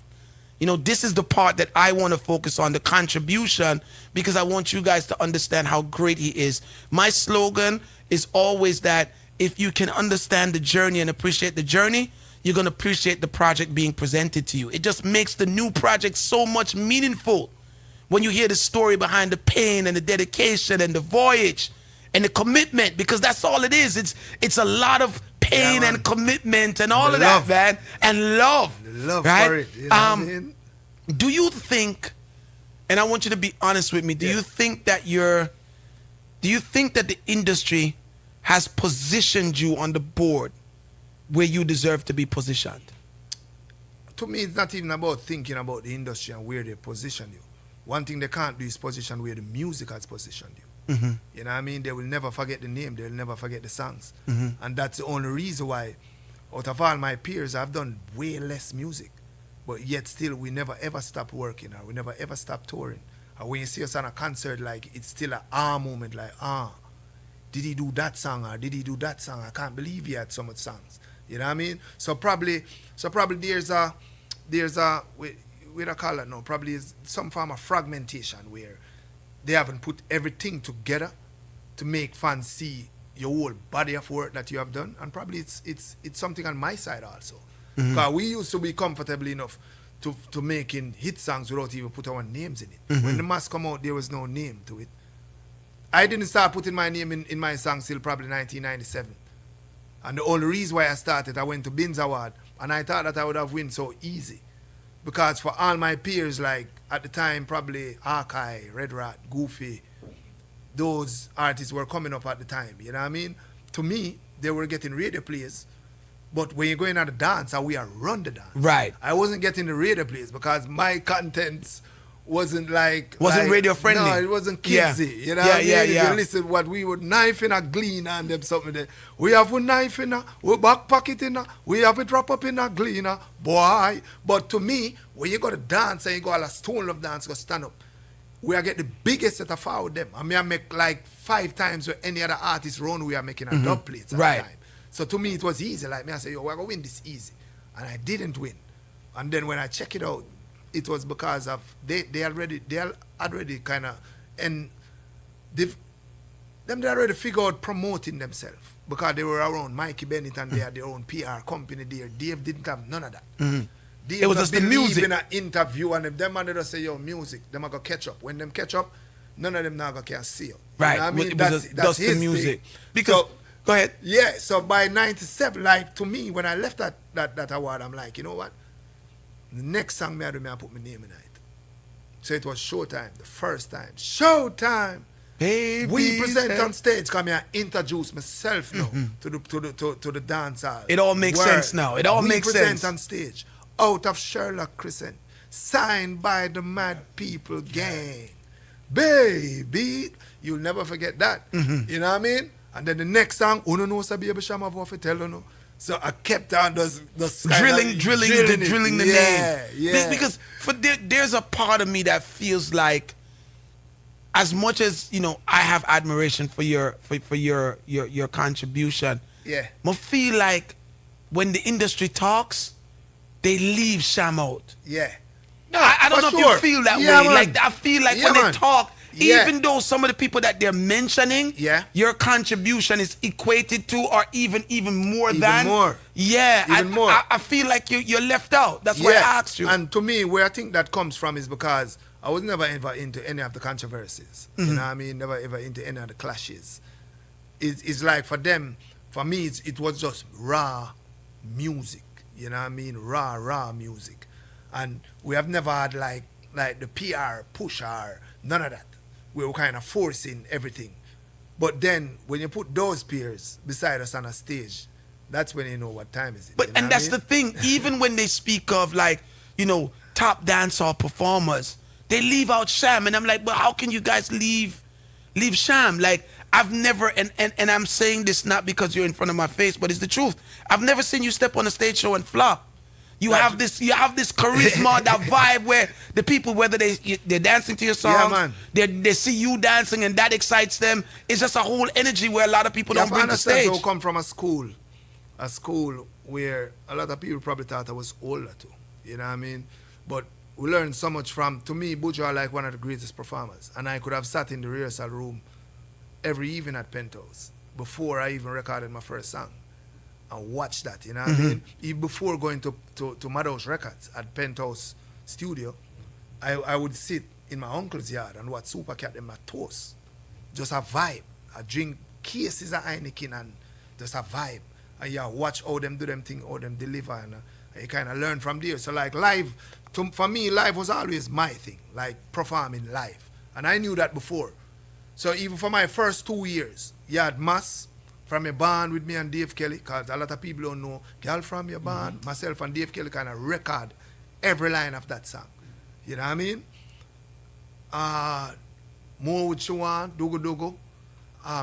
You know, this is the part that I want to focus on, the contribution, because I want you guys to understand how great he is. My slogan is always that if you can understand the journey and appreciate the journey, you're going to appreciate the project being presented to you. It just makes the new project so much meaningful when you hear the story behind the pain and the dedication and the voyage and the commitment, because that's all it is. It's a lot of pain and commitment and all of that, man, and love. The love right? for it. You know what I mean? Do you think, and I want you to be honest with me, do you think that the industry has positioned you on the board where you deserve to be positioned? To me, it's not even about thinking about the industry and where they position you. One thing they can't do is position where the music has positioned you. You know what I mean? They will never forget the name. They'll never forget the songs. And that's the only reason why, out of all my peers, I've done way less music. But yet still, we never ever stop working, or we never ever stop touring. Or when you see us on a concert, like, it's still a moment, like, did he do that song, or did he do that song? I can't believe he had so much songs. You know what I mean? So probably there's a we don't call it now, probably is some form of fragmentation where they haven't put everything together to make fans see your whole body of work that you have done. And probably it's something on my side also. Because we used to be comfortable enough to making hit songs without even put our names in it. When the mask come out, there was no name to it. I didn't start putting my name in my songs till probably 1997. And the only reason why I started, I went to Binz Award, and I thought that I would have win so easy. Because for all my peers, like at the time, probably Arkai, Red Rat, Goofy, those artists were coming up at the time, you know what I mean? To me, they were getting radio plays, but when you're going at the dance, we are run the dance. Right. I wasn't getting the radio plays because my contents wasn't radio friendly. No, it wasn't kidsy. You know what I mean? Yeah. If you listen, what we would knife in a gleaner and them something there. We have a knife in a, we back pocket in a, we have it wrap up in a gleaner, boy. But to me, when you go to dance and you go all a stone love dance, go stand up, we are get the biggest set of forward them. I mean, I make like 5 times with any other artist run, we are making a dub plates at the time. So to me, it was easy. Like me, I say, yo, we're going to win this easy. And I didn't win. And then when I check it out, it was because of they already kind of, and they already figured out promoting themselves because they were around Mikey Bennett and they had their own PR company there. Dave didn't have none of that. Dave it was just the music. In an interview and them and they just say, yo, music, them are going to catch up. When them catch up, none of them now can see you. Right. You know what I mean? That's his the music. Thing. Because, so, go ahead. Yeah, so by 97, like to me, when I left that award, I'm like, you know what? The next song I put my name in it. So it was Showtime, the first time. Showtime! Baby We present Cham. on stage, come here, introduce myself now to the dance hall. It all makes sense now. It all makes We sense. present on stage, out of Sherlock Crescent, signed by the Mad People Gang. Baby, you'll never forget that. You know what I mean? And then the next song, Uno knows a Baby Cham of what I tell you know. So I kept on those drilling the name. Yeah. Because there's a part of me that feels like, as much as I have admiration for your contribution. Yeah. I feel like when the industry talks, they leave Cham out. Yeah. No, I don't know if you feel that way. Man. Like I feel like when they talk, even though some of the people that they're mentioning, your contribution is equated to, or even more than. More. Yeah. Even more. I feel like you're left out. That's why I asked you. And to me, where I think that comes from is because I was never ever into any of the controversies. You know what I mean? Never ever into any of the clashes. It's like for them, for me, it was just raw music. You know what I mean? Raw music. And we have never had like the PR push or none of that. We were kind of forcing everything. But then when you put those peers beside us on a stage, that's when you know what time is it. But and that's the thing. Even when they speak of top dancehall performers, they leave out Cham, and I'm like, but how can you guys leave Cham? Like, I've never, and I'm saying this not because you're in front of my face, but it's the truth. I've never seen you step on a stage show and flop. You have this charisma, that vibe where the people, whether they're dancing to your songs, they see you dancing and that excites them. It's just a whole energy where a lot of people don't bring to stage. I come from a school where a lot of people probably thought I was older too. You know what I mean? But we learned so much from, to me, Buju are like one of the greatest performers. And I could have sat in the rehearsal room every evening at Penthouse before I even recorded my first song and watch that, you know what I mean? Even before going to Madhouse Records at Penthouse Studio, I would sit in my uncle's yard and watch Supercat and my toast. Just a vibe. I drink cases of Heineken and just a vibe. And yeah, watch how them do them thing, how them deliver, and you kind of learn from there. So like live, for me, live was always my thing, like performing live. And I knew that before. So even for my first 2 years, you had Mass from a band with me and Dave Kelly, because a lot of people don't know, girl from your band, myself and Dave Kelly kind of record every line of that song. You know what I mean? More with Shawan, Dogo Dogo,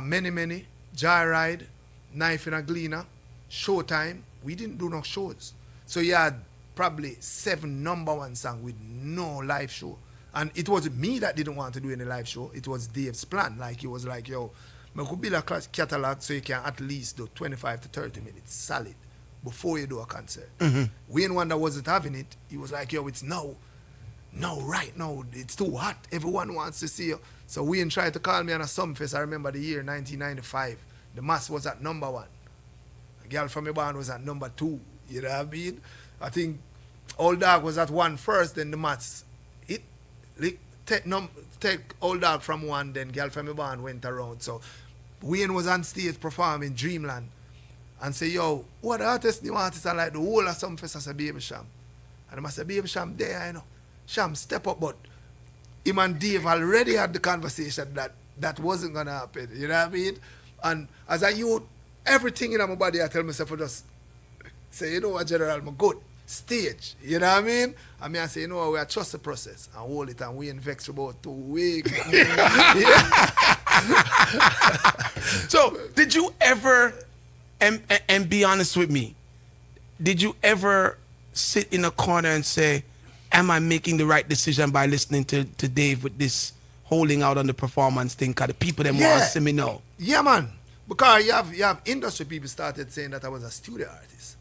Many, Joyride, Knife in a Gleaner, Showtime. We didn't do no shows. So you had probably 7 #1 songs with no live show. And it wasn't me that didn't want to do any live show. It was Dave's plan. Like, he was like, yo, I could build a catalog so you can at least do 25 to 30 minutes solid before you do a concert. Wayne Wonder wasn't having it. He was like, yo, it's no, right now, it's too hot. Everyone wants to see you. So Wayne tried to call me on a Sumfest. I remember the year 1995. The Mass was at #1. A girl from the band was at #2. You know what I mean? I think Old Dog was at 1 first, then the Mass. Take Old Dog from 1, then Girl from the Band went around. So Wayne was on stage performing Dreamland and say, yo, what artist, new artists are like the whole of Sumfest as a Baby Cham. And I say, Baby Cham there, you know. Cham, step up, but him and Dave already had the conversation that wasn't going to happen. You know what I mean? And as a youth, everything in my body, I tell myself, I just say, you know what, General, I'm good. Stage, you know what I mean? I say, you know, we are trust the process and hold it, and we invest for about 2 weeks. So, did you ever, and be honest with me, did you ever sit in a corner and say, am I making the right decision by listening to Dave with this holding out on the performance thing? Because the people them want to see me know. Yeah, man. Because you have industry people started saying that I was a studio artist.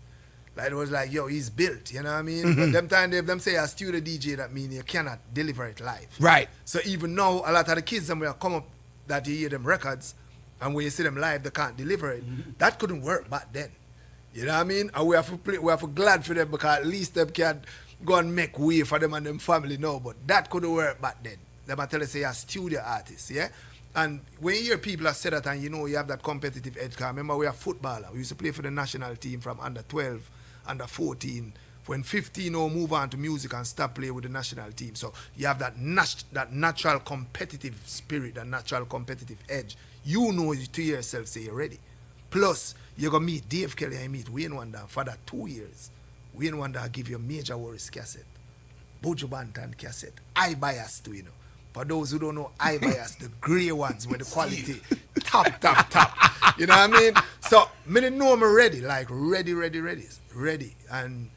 Like, it was like, yo, he's built, you know what I mean? But them time them say a studio DJ, that means you cannot deliver it live. Right. So even now, a lot of the kids them will come up that you hear them records, and when you see them live, they can't deliver it. That couldn't work back then. You know what I mean? And we have to glad for them, because at least them can go and make way for them and them family now. But that couldn't work back then. Them I tell you, say you're a studio artist, yeah? And when you hear people that say that, and you know you have that competitive edge, because remember we are footballer. We used to play for the national team from under 12, under 14, When 15 now move on to music and stop playing with the national team. So you have that natural competitive spirit, that natural competitive edge. You know to yourself, say you're ready. Plus, you're going to meet Dave Kelly and meet Wayne Wonder for that 2 years. Wayne Wonder give you a Major Worries cassette, Buju Banton cassette, I Bias too, you know. For those who don't know, I Bias, the grey ones with the quality top. You know what I mean? So, me didn't know I'm ready, like ready. And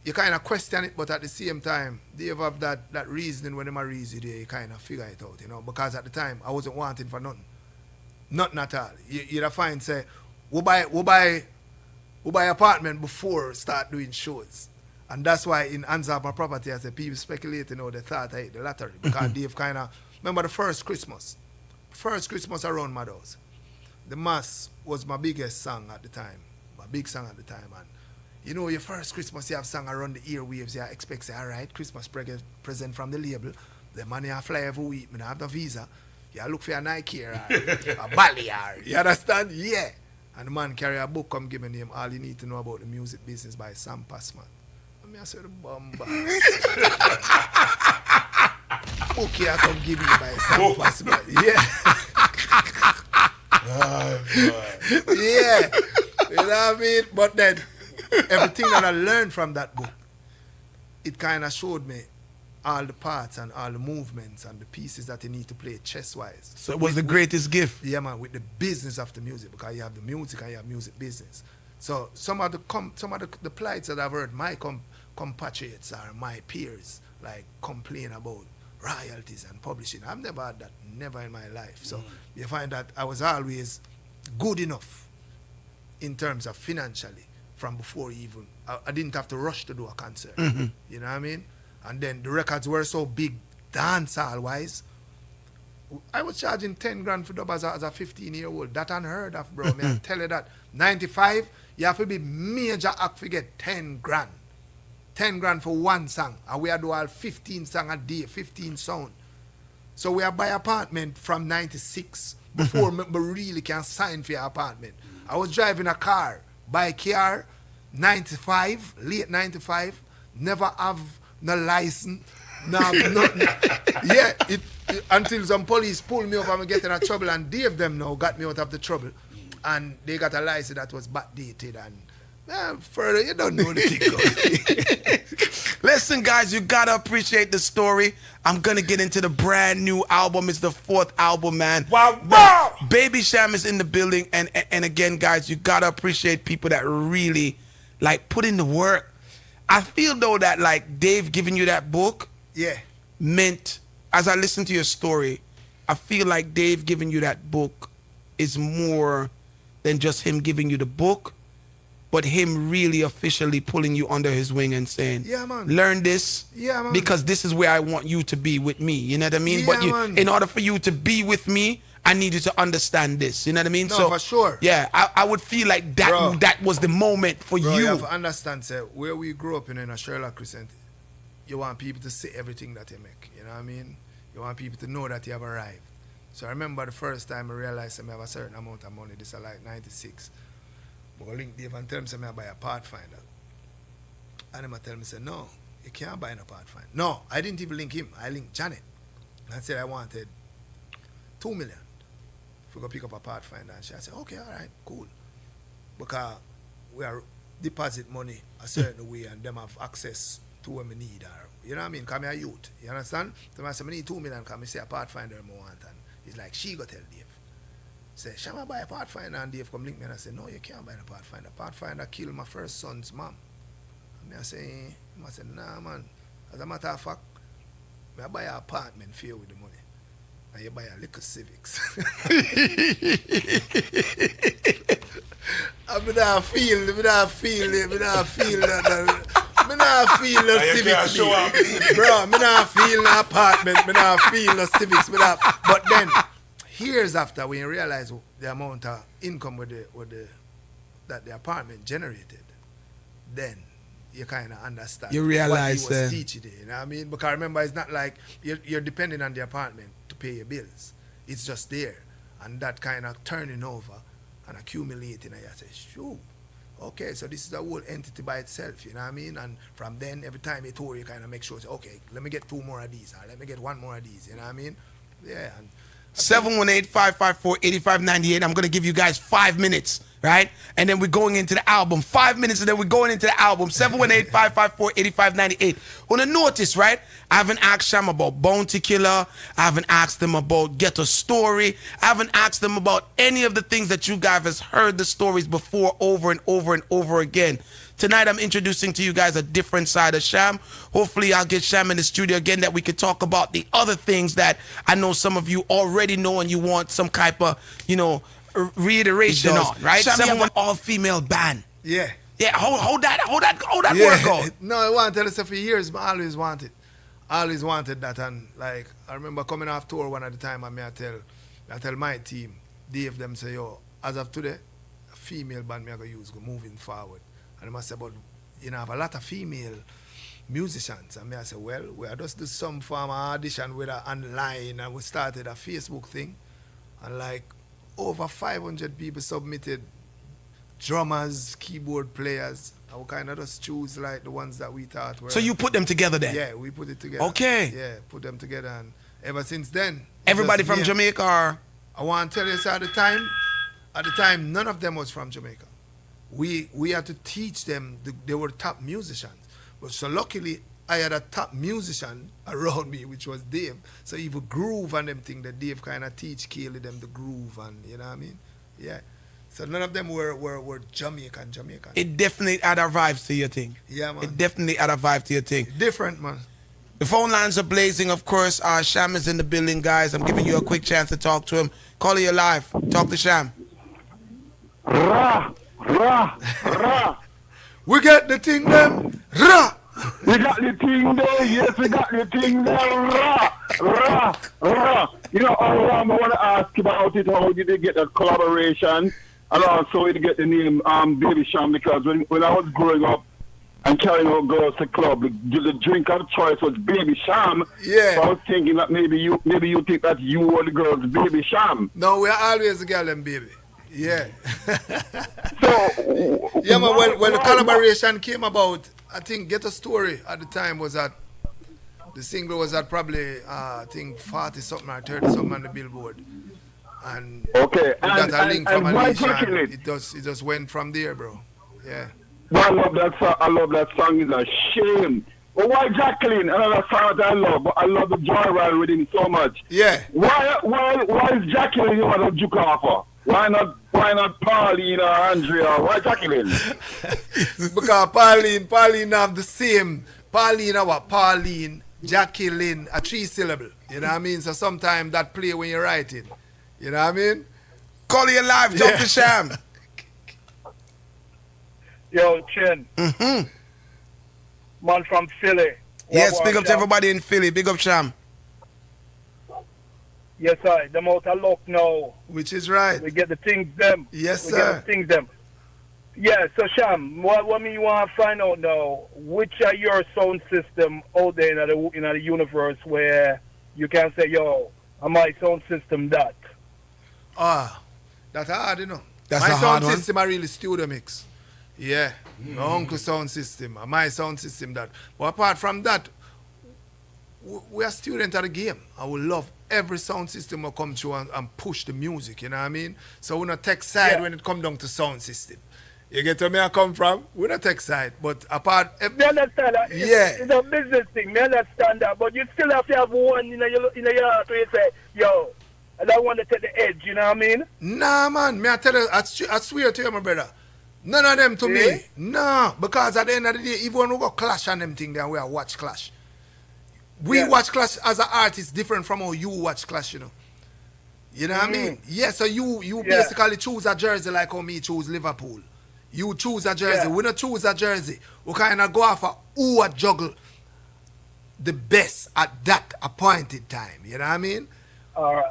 you kind of question it, but at the same time, they have that reasoning when they reason there, you kind of figure it out, you know. Because at the time, I wasn't wanting for nothing. Nothing at all. You'd find, say, we buy apartment before start doing shows. And that's why in Anza My Property, I said, people speculating how they thought I hit the lottery. Because they've kind of, remember the first Christmas around Madhouse. The Mass was my biggest song at the time. My big song at the time. And you know, your first Christmas, you have song around the airwaves. You expect, say, all right, Christmas present from the label. The money I fly every week. I have the visa. You look for a Nike or a Bali. You understand? Yeah. And the man carry a book, come give me name, All You Need to Know About the Music Business by Sam Passman. I say the bombast. Book here come give me by Sam Passman. Yeah. Yeah. You know what I mean? But then, everything that I learned from that book, it kind of showed me all the parts and all the movements and the pieces that you need to play chess-wise. So it was the greatest gift. Yeah, man, with the business of the music, because you have the music and you have music business. So some of the plights that I've heard my compatriots or my peers like complain about royalties and publishing. I've never had that, never in my life. So you find that I was always good enough in terms of financially from before even. I didn't have to rush to do a concert. You know what I mean? And then the records were so big, dancehall wise. I was charging 10 grand for dub as a 15-year-old. That unheard of, bro. I tell you that. 95, you have to be major act to get 10 grand. 10 grand for one song. And we are do all 15 songs a day, 15 sound. So we are buy apartment from 96 before me really can sign for your apartment. I was driving a car, buy car, 95, late 95, never have no license, no nothing. Yeah, until some police pulled me up and get in trouble, and Dave them now got me out of the trouble. And they got a license that was backdated, and further, you don't know the thing. Listen, guys, you gotta appreciate the story. I'm gonna get into the brand new album. It's the 4th album, man. Wow. Baby Cham is in the building, and again, guys, you gotta appreciate people that really like put in the work. I feel though that like Dave giving you that book, meant, as I listen to your story, I feel like Dave giving you that book is more than just him giving you the book, but him really officially pulling you under his wing and saying, yeah, man, learn this, yeah, man, because this is where I want you to be with me. You know what I mean? Yeah, But man, in order for you to be with me, I need you to understand this. You know what I mean? No, so for sure. Yeah, I would feel like that. Bro, that was the moment for bro, you. You have to understand, sir, where we grew up in a Sherlock Crescent, you want people to see everything that you make. You know what I mean? You want people to know that you have arrived. So I remember the first time I realized I have a certain amount of money. This is like 96. But I link Dave and tell him I buy a Pathfinder. And him tell me, say, no, you can't buy a Pathfinder. No, I didn't even link him. I linked Janet. And I said I wanted 2 million. If we go pick up a Pathfinder. And she said, okay, all right, cool. Because we are deposit money a certain way and them have access to what we need. Or, you know what I mean? Because I'm a youth. You understand? So I said, I need 2 million because I say a Pathfinder I want. And it's like, she go tell Dave. Say, shall I buy a Pathfinder? And Dave come link me and I say, no, you can't buy a Pathfinder. Pathfinder killed my first son's mom. And I say, nah, man. As a matter of fact, I buy an apartment for you with the money. And you buy a little Civics. I not feel the Civics. Bro, I not feel the apartment. I not feel the Civics. But then, years after, when you realize the amount of income that the apartment generated, then you kind of understand you realize what he was teaching you. You know what I mean? Because remember, it's not like you're depending on the apartment to pay your bills. It's just there. And that kind of turning over and accumulating, and you say, sure, okay, so this is a whole entity by itself, you know what I mean? And from then, every time you tour, you kind of make sure, say, okay, let me get 2 more of these, or let me get 1 more of these, you know what I mean? Yeah. And 718-554-8598. I'm going to give you guys 5 minutes, right? And then we're going into the album. 5 minutes, and then we're going into the album. 718-554-8598. On a notice, right? I haven't asked Cham about Bounty Killer. I haven't asked them about Get a Story. I haven't asked them about any of the things that you guys have heard the stories before over and over and over again. Tonight, I'm introducing to you guys a different side of Cham. Hopefully, I'll get Cham in the studio again that we could talk about the other things that I know some of you already know and you want some type of, reiteration on, right? Cham, you have an all-female band. yeah. Yeah, hold that Yeah. work on. No, I want to tell you for years, but I always wanted. That, and like I remember coming off tour one at the time, and I tell my team, Dave, them say, yo, as of today, a female band me I go use go moving forward. And I must say, but I have a lot of female musicians, and I say, well, we are just do some form of audition with her online, and we started a Facebook thing, and like over 500 people submitted. Drummers, keyboard players. I will kind of just choose like the ones that we thought were. So you put them together then? Yeah, we put it together. Okay. Yeah, put them together, and ever since then. Everybody from Jamaica or? I want to tell you, so at the time, none of them was from Jamaica. We had to teach them. They were top musicians. But so luckily, I had a top musician around me, which was Dave. So even groove and them thing that Dave kind of teach Kaylee them the groove, and you know what I mean? Yeah. So none of them were Jamaican. It definitely had a vibe to your thing. Yeah, man. It definitely had a vibe to your thing. Different, man. The phone lines are blazing, of course. Cham is in the building, guys. I'm giving you a quick chance to talk to him. Call you live. Talk to Cham. Ra. We got the thing them. Ra. We got the thing there. Yes, we got the thing there. Ra. I want to ask about it. How did they get that collaboration? And also, did they get the name Baby Cham? Because when I was growing up and carrying out girls to club, the drink of choice was Baby Cham. Yeah. So I was thinking that maybe you think that you were the girls' Baby Cham. No, we're always the girl and baby. Yeah. So yeah, man. When the collaboration came about, I think Get a Story at the time was at. The single was at probably, I think, 40-something or 30-something on the Billboard. And okay. we got a link from Alicia, and it just went from there, bro. Yeah. I love that song. It's a shame. But why Jacqueline? Another song that I love. But I love the joyride with him so much. Yeah. Why is Jacqueline you want to juke off her? Why not Pauline or Andrea? Why Jacqueline? Because Pauline have the same. Pauline, Jacqueline, a 3-syllable. You know what I mean? So sometimes that play when you're writing. You know what I mean? Call you live. Talk to Cham. Yo, Chin. Mm-hmm. Man from Philly. Yes, big up to everybody in Philly. Big up, Cham. Yes, sir. Them out of luck now. Which is right. We get the things them. Yes, we sir. Get the things them. Yeah, so Cham, what me you want to find out now, which are your sound system out there in the universe where you can say, yo, my sound system that? That's hard, you know. That's my a hard sound one. system are really studio mix. Yeah. My uncle sound system, my sound system that. But apart from that, we are students of the game. I would love every sound system will come through and push the music, you know what I mean? So we're not tech side when it come down to sound system. You get where I come from? We're not tech side, but apart... Me understand that. It's a business thing. Me understand that. But you still have to have one in your heart where you say, yo, I don't want to take the edge, you know what I mean? Nah, man. Me I tell you, I swear to you, my brother. None of them to me. No. Because at the end of the day, even when we go clash on them thing, then we are watch clash. We watch clash as an artist different from how you watch clash, you know. You know what I mean? Yeah, so you basically choose a jersey like how me choose Liverpool. You choose a jersey. We don't choose a jersey. We kind of go off of who would juggle the best at that appointed time. You know what I mean?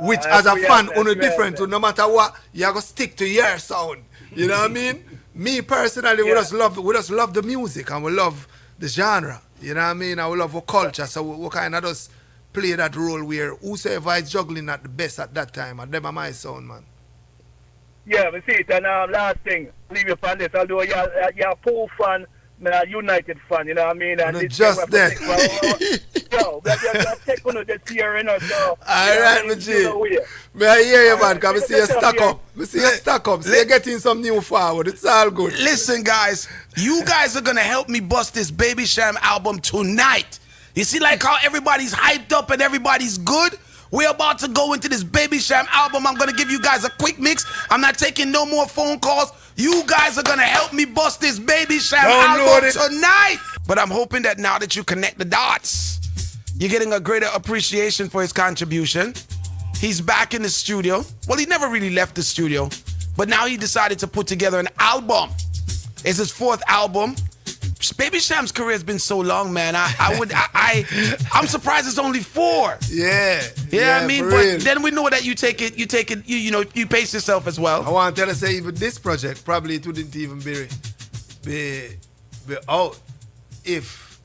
Which as a fan, only different. So no matter what, you have to stick to your sound. You know what I mean? Me personally, we just love the music and we love the genre. You know what I mean? And we love our culture. So we kind of just play that role where whosoever is juggling at the best at that time, and them are my sound, man. Yeah, we see it. And last thing, leave you on this. Although you're a Pool fan, me a United fan, you know what I mean? And No, this just that. Yo, we're taking on this year, you know, so... All right, my G. May I hear you, man, because I see you stack up. I see you stack up. See you getting some new forward. It's all good. Listen, guys, you guys are gonna help me bust this Baby Cham album tonight. You see, like how everybody's hyped up and everybody's good? We're about to go into this Baby Cham album. I'm gonna give you guys a quick mix. I'm not taking no more phone calls. You guys are gonna help me bust this Baby Cham album tonight. But I'm hoping that now that you connect the dots, you're getting a greater appreciation for his contribution. He's back in the studio. Well, he never really left the studio, but now he decided to put together an album. It's his 4th album. Baby Cham's career has been so long, man. I'm surprised it's only 4. Yeah. Yeah, I mean, but then we know that you pace yourself as well. I want to tell you, say, even this project, probably it wouldn't even be out if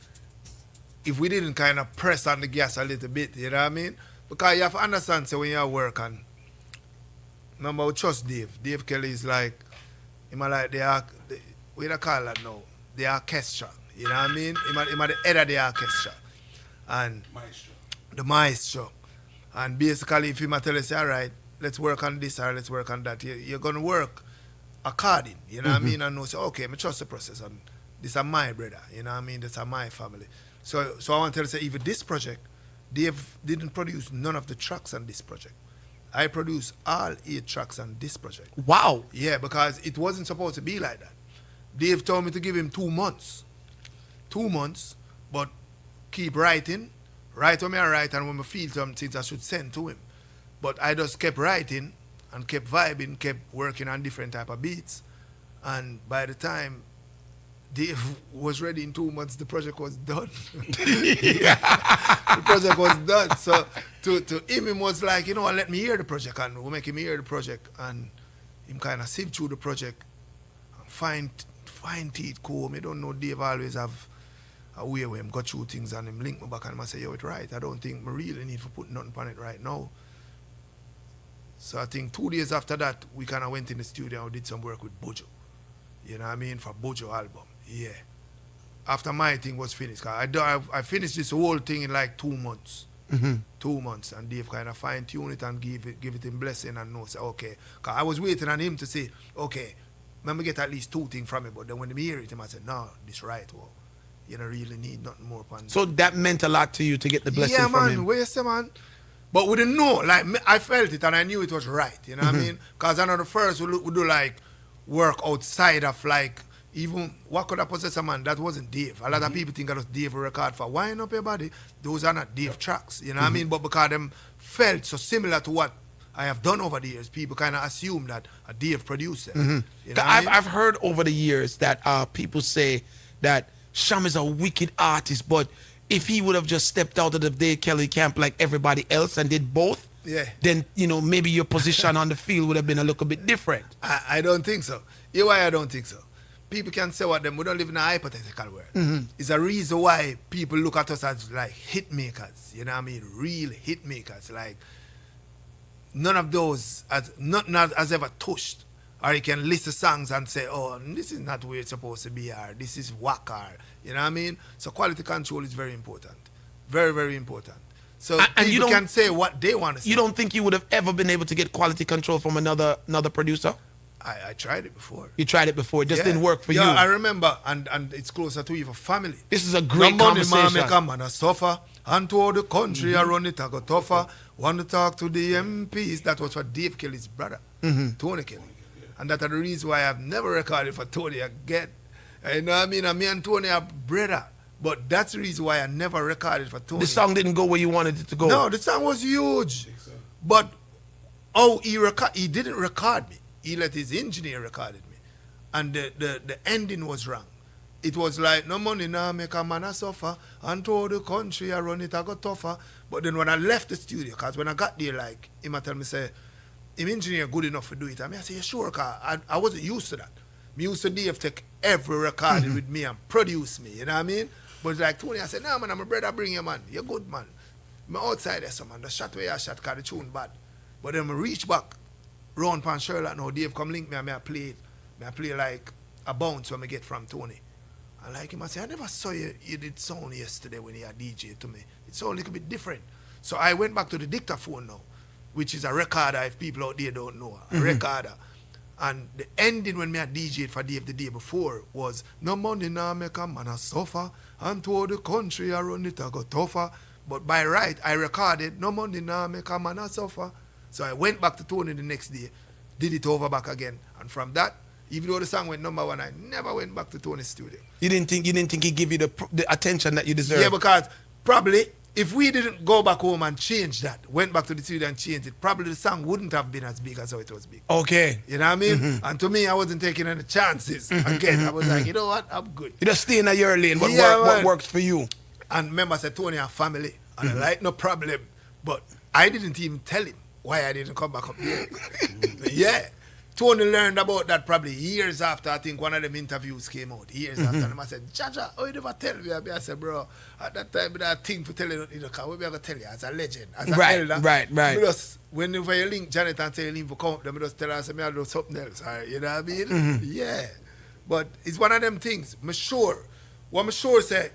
we didn't kind of press on the gas a little bit, you know what I mean? Because you have to understand, so when you're working, remember, we trust Dave. Dave Kelly is like, what do you call that now? The orchestra, you know what I mean? Him at the head of the orchestra. And the maestro. And basically, if he might tell us, all right, let's work on this or let's work on that, you're going to work according, you know what I mean? And know, say, okay, I trust the process. And this is my brother, you know what I mean? This is my family. So I want to tell you, say, even this project, Dave didn't produce none of the tracks on this project. I produced all 8 tracks on this project. Wow. Yeah, because it wasn't supposed to be like that. Dave told me to give him 2 months. 2 months, but keep writing. Write when I write, and when I feel some things I should send to him. But I just kept writing and kept vibing, kept working on different type of beats. And by the time Dave was ready in 2 months, the project was done. The project was done. So to him was like, you know what, let me hear the project, and we'll make him hear the project, and him kind of sieve through the project, fine teeth comb. I don't know, Dave always have a way where him go through things and him link me back and I say, yo, it's right. I don't think I really need to put nothing on it right now. So I think 2 days after that, we kind of went in the studio and did some work with Bojo. You know what I mean? For Bojo album. Yeah. After my thing was finished. I finished this whole thing in like 2 months. 2 months. And Dave kind of fine-tune it and give it him blessing and know, say, okay. Because I was waiting on him to say, okay, let me get at least 2 things from it. But then when he hear it, I said, no, this right. Well, you don't really need nothing more upon So that meant a lot to you to get the blessing from him? Yeah, man. Where you say, man? But we didn't know. Like, I felt it and I knew it was right. You know what I mean? Because I know the first we do like work outside of like, even what could I possess a man? That wasn't Dave. A lot of people think that was Dave record for wind up your body. Those are not Dave tracks. You know what I mean? But because them felt so similar to what I have done over the years, people kind of assume that a Dave produced them. You know I've heard over the years that people say that Cham is a wicked artist, but if he would have just stepped out of the Dave Kelly camp like everybody else and did both, then, you know, maybe your position on the field would have been a little bit different. I don't think so. You know why I don't think so? People can say what them, we don't live in a hypothetical world. It's a reason why people look at us as like hit makers, you know what I mean? Real hit makers. Like, none of those, nothing has ever touched. Or you can list the songs and say, oh, this is not where it's supposed to be, or this is whack, or, you know what I mean? So quality control is very important. Very, very important. So and people can say what they want to say. You don't think you would have ever been able to get quality control from another producer? I tried it before. You tried it before. It just didn't work for you. Yeah, I remember, and it's closer to even family. This is a great conversation. Man make a man a suffer, and to the country around it I go tougher. Want to talk to the MPs. That was for Dave Kelly's brother, Tony Kelly. And that's the reason why I've never recorded for Tony again. You know what I mean? And me and Tony are brother. But that's the reason why I never recorded for Tony. The song didn't go where you wanted it to go. No, the song was huge. So. But he didn't record me. He let his engineer recorded me. And the ending was wrong. It was like, no money now make a man a suffer. And to the country I run it, I got tougher. But then when I left the studio, because when I got there, like, he might tell me, say, him engineer good enough to do it. I mean, I say, yeah, sure, because I wasn't used to that. Me used to Dave take every recording with me and produce me, you know what I mean? But like Tony, I said, nah, man, I'm a brother, bring you, man. You're good, man. I'm outside there, so, man. The shot where I shot, because the tune bad. But then I reach back round pan Sherlock now, Dave come link me and me I play like a bounce when I get from Tony. I like him, I say, I never saw you did sound yesterday when you had DJ to me. It sound a little bit different. So I went back to the dictaphone now, which is a recorder if people out there don't know. A recorder. And the ending when me had DJ'd for Dave the day before was, no money now make a man a suffer, and toward the country I run it I go tougher. But by right, I recorded, no money now make a man a suffer. So I went back to Tony the next day, did it over back again. And from that, even though the song went number one, I never went back to Tony's studio. You didn't think he give you the attention that you deserve? Yeah, because probably if we didn't go back home and change that, went back to the studio and changed it, probably the song wouldn't have been as big as how it was big. Okay. You know what I mean? And to me, I wasn't taking any chances. Again, I was like, you know what? I'm good. You just stay in your lane. What works for you? And remember, I said, Tony, our family. And I like, no problem. But I didn't even tell him why I didn't come back up here. Yeah. Tony learned about that probably years after I think one of them interviews came out. Years after. And I said, Jaja, oh, you never tell me. I said, bro, at that time, I had a thing to tell you, because what am I going to tell you? As a legend, as an elder. Right. Just, whenever you link Janet and say you leave for come up, them just tell her, I say, I do something else. Right? You know what I mean? Yeah. But it's one of them things. I'm sure. What I'm sure say,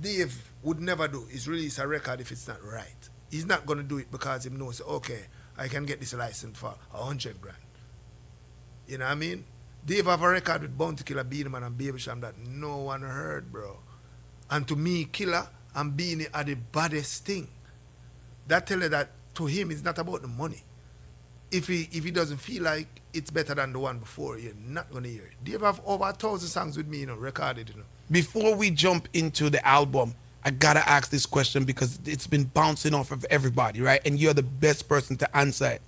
Dave would never do is release a record if it's not right. He's not going to do it because he knows, okay, I can get this license for $100,000. You know what I mean? Dave have a record with Bounty Killer, Beenie Man and Baby Cham that no one heard, bro. And to me, Killer and Beenie are the baddest thing. That tell you that to him it's not about the money. If he doesn't feel like it's better than the one before, you're not going to hear it. Dave have over 1,000 songs with me, recorded, Before we jump into the album, I gotta ask this question because it's been bouncing off of everybody, right? And you're the best person to answer it.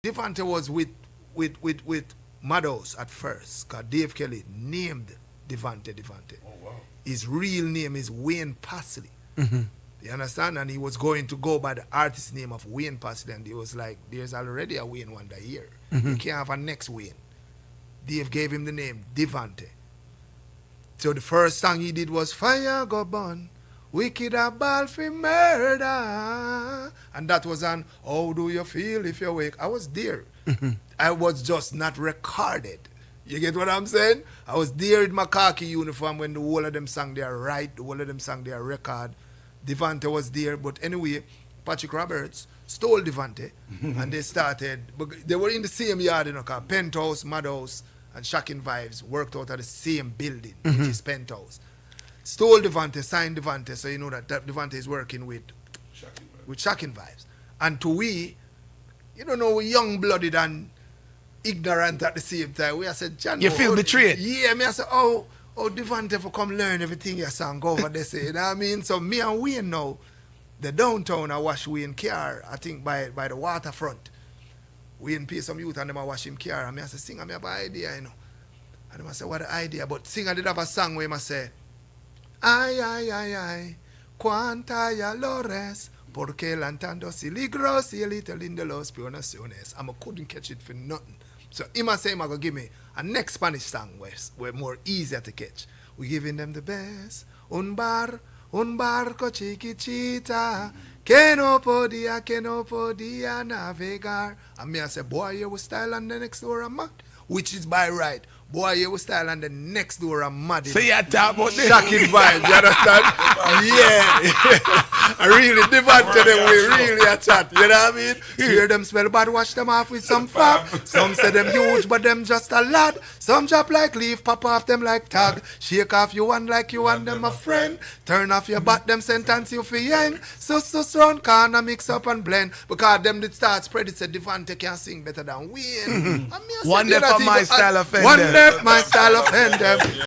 Devante was with Madhouse at first, because Dave Kelly named Devante. Oh, wow. His real name is Wayne Parsley. You understand? And he was going to go by the artist name of Wayne Parsley, and he was like, there's already a Wayne Wonder here. You can't have a next Wayne. Dave gave him the name Devante. So the first song he did was Fire Go Burn, Wicked a Ball for Murder. And that was on How Do You Feel If You Wake. I was there. I was just not recorded. You get what I'm saying? I was there in my khaki uniform when the whole of them sang their right, the whole of them sang their record. Devante was there, but anyway, Patrick Roberts stole Devante, and they started. But they were in the same yard, you know, called Penthouse, Madhouse, and Shocking Vibes worked out of the same building, which is Penthouse. Stole Devante, signed Devante, so you know that Devante is working with Shocking Vibes. And to we, you don't know, we young-blooded and ignorant at the same time. We I said, John, You feel betrayed? Yeah, me I said, oh, Devante for come learn everything you sang over there, say, you know what I mean? So me and Wayne now, the downtown, I wash Wayne car, I think by the waterfront. Wayne pay some youth and them I wash him car. And me I say, sing, I have an idea, you know. And them I say, what the idea? But sing, I did have a song where I say, ay, ay, ay, ay, cuanta ya lores, porque lantando siligros y little in the los pionaciones. I couldn't catch it for nothing. So him I say him I go give me a next Spanish song where more easier to catch. We giving them the best. Un barco chiquitita que no podía navegar. And me I say, boy, you will style and the next door I'm mad. Which is by right. Boy, you will style and the next door I'm mad. So you talk about this. Shocking vibes, you understand? Yeah. I really Devante them we really a chat, you know what I mean? Hear them smell bad, wash them off with some fab. Some say them huge, but them just a lad. Some drop like leaf, pop off them like tag. Shake off you one like you and them a friend. Turn off your butt, them sentence you for yang. So round corner mix up and blend. Because them did start spread it, said Devante can sing better than Wayne. One day for my style offend them. One day my style offend them.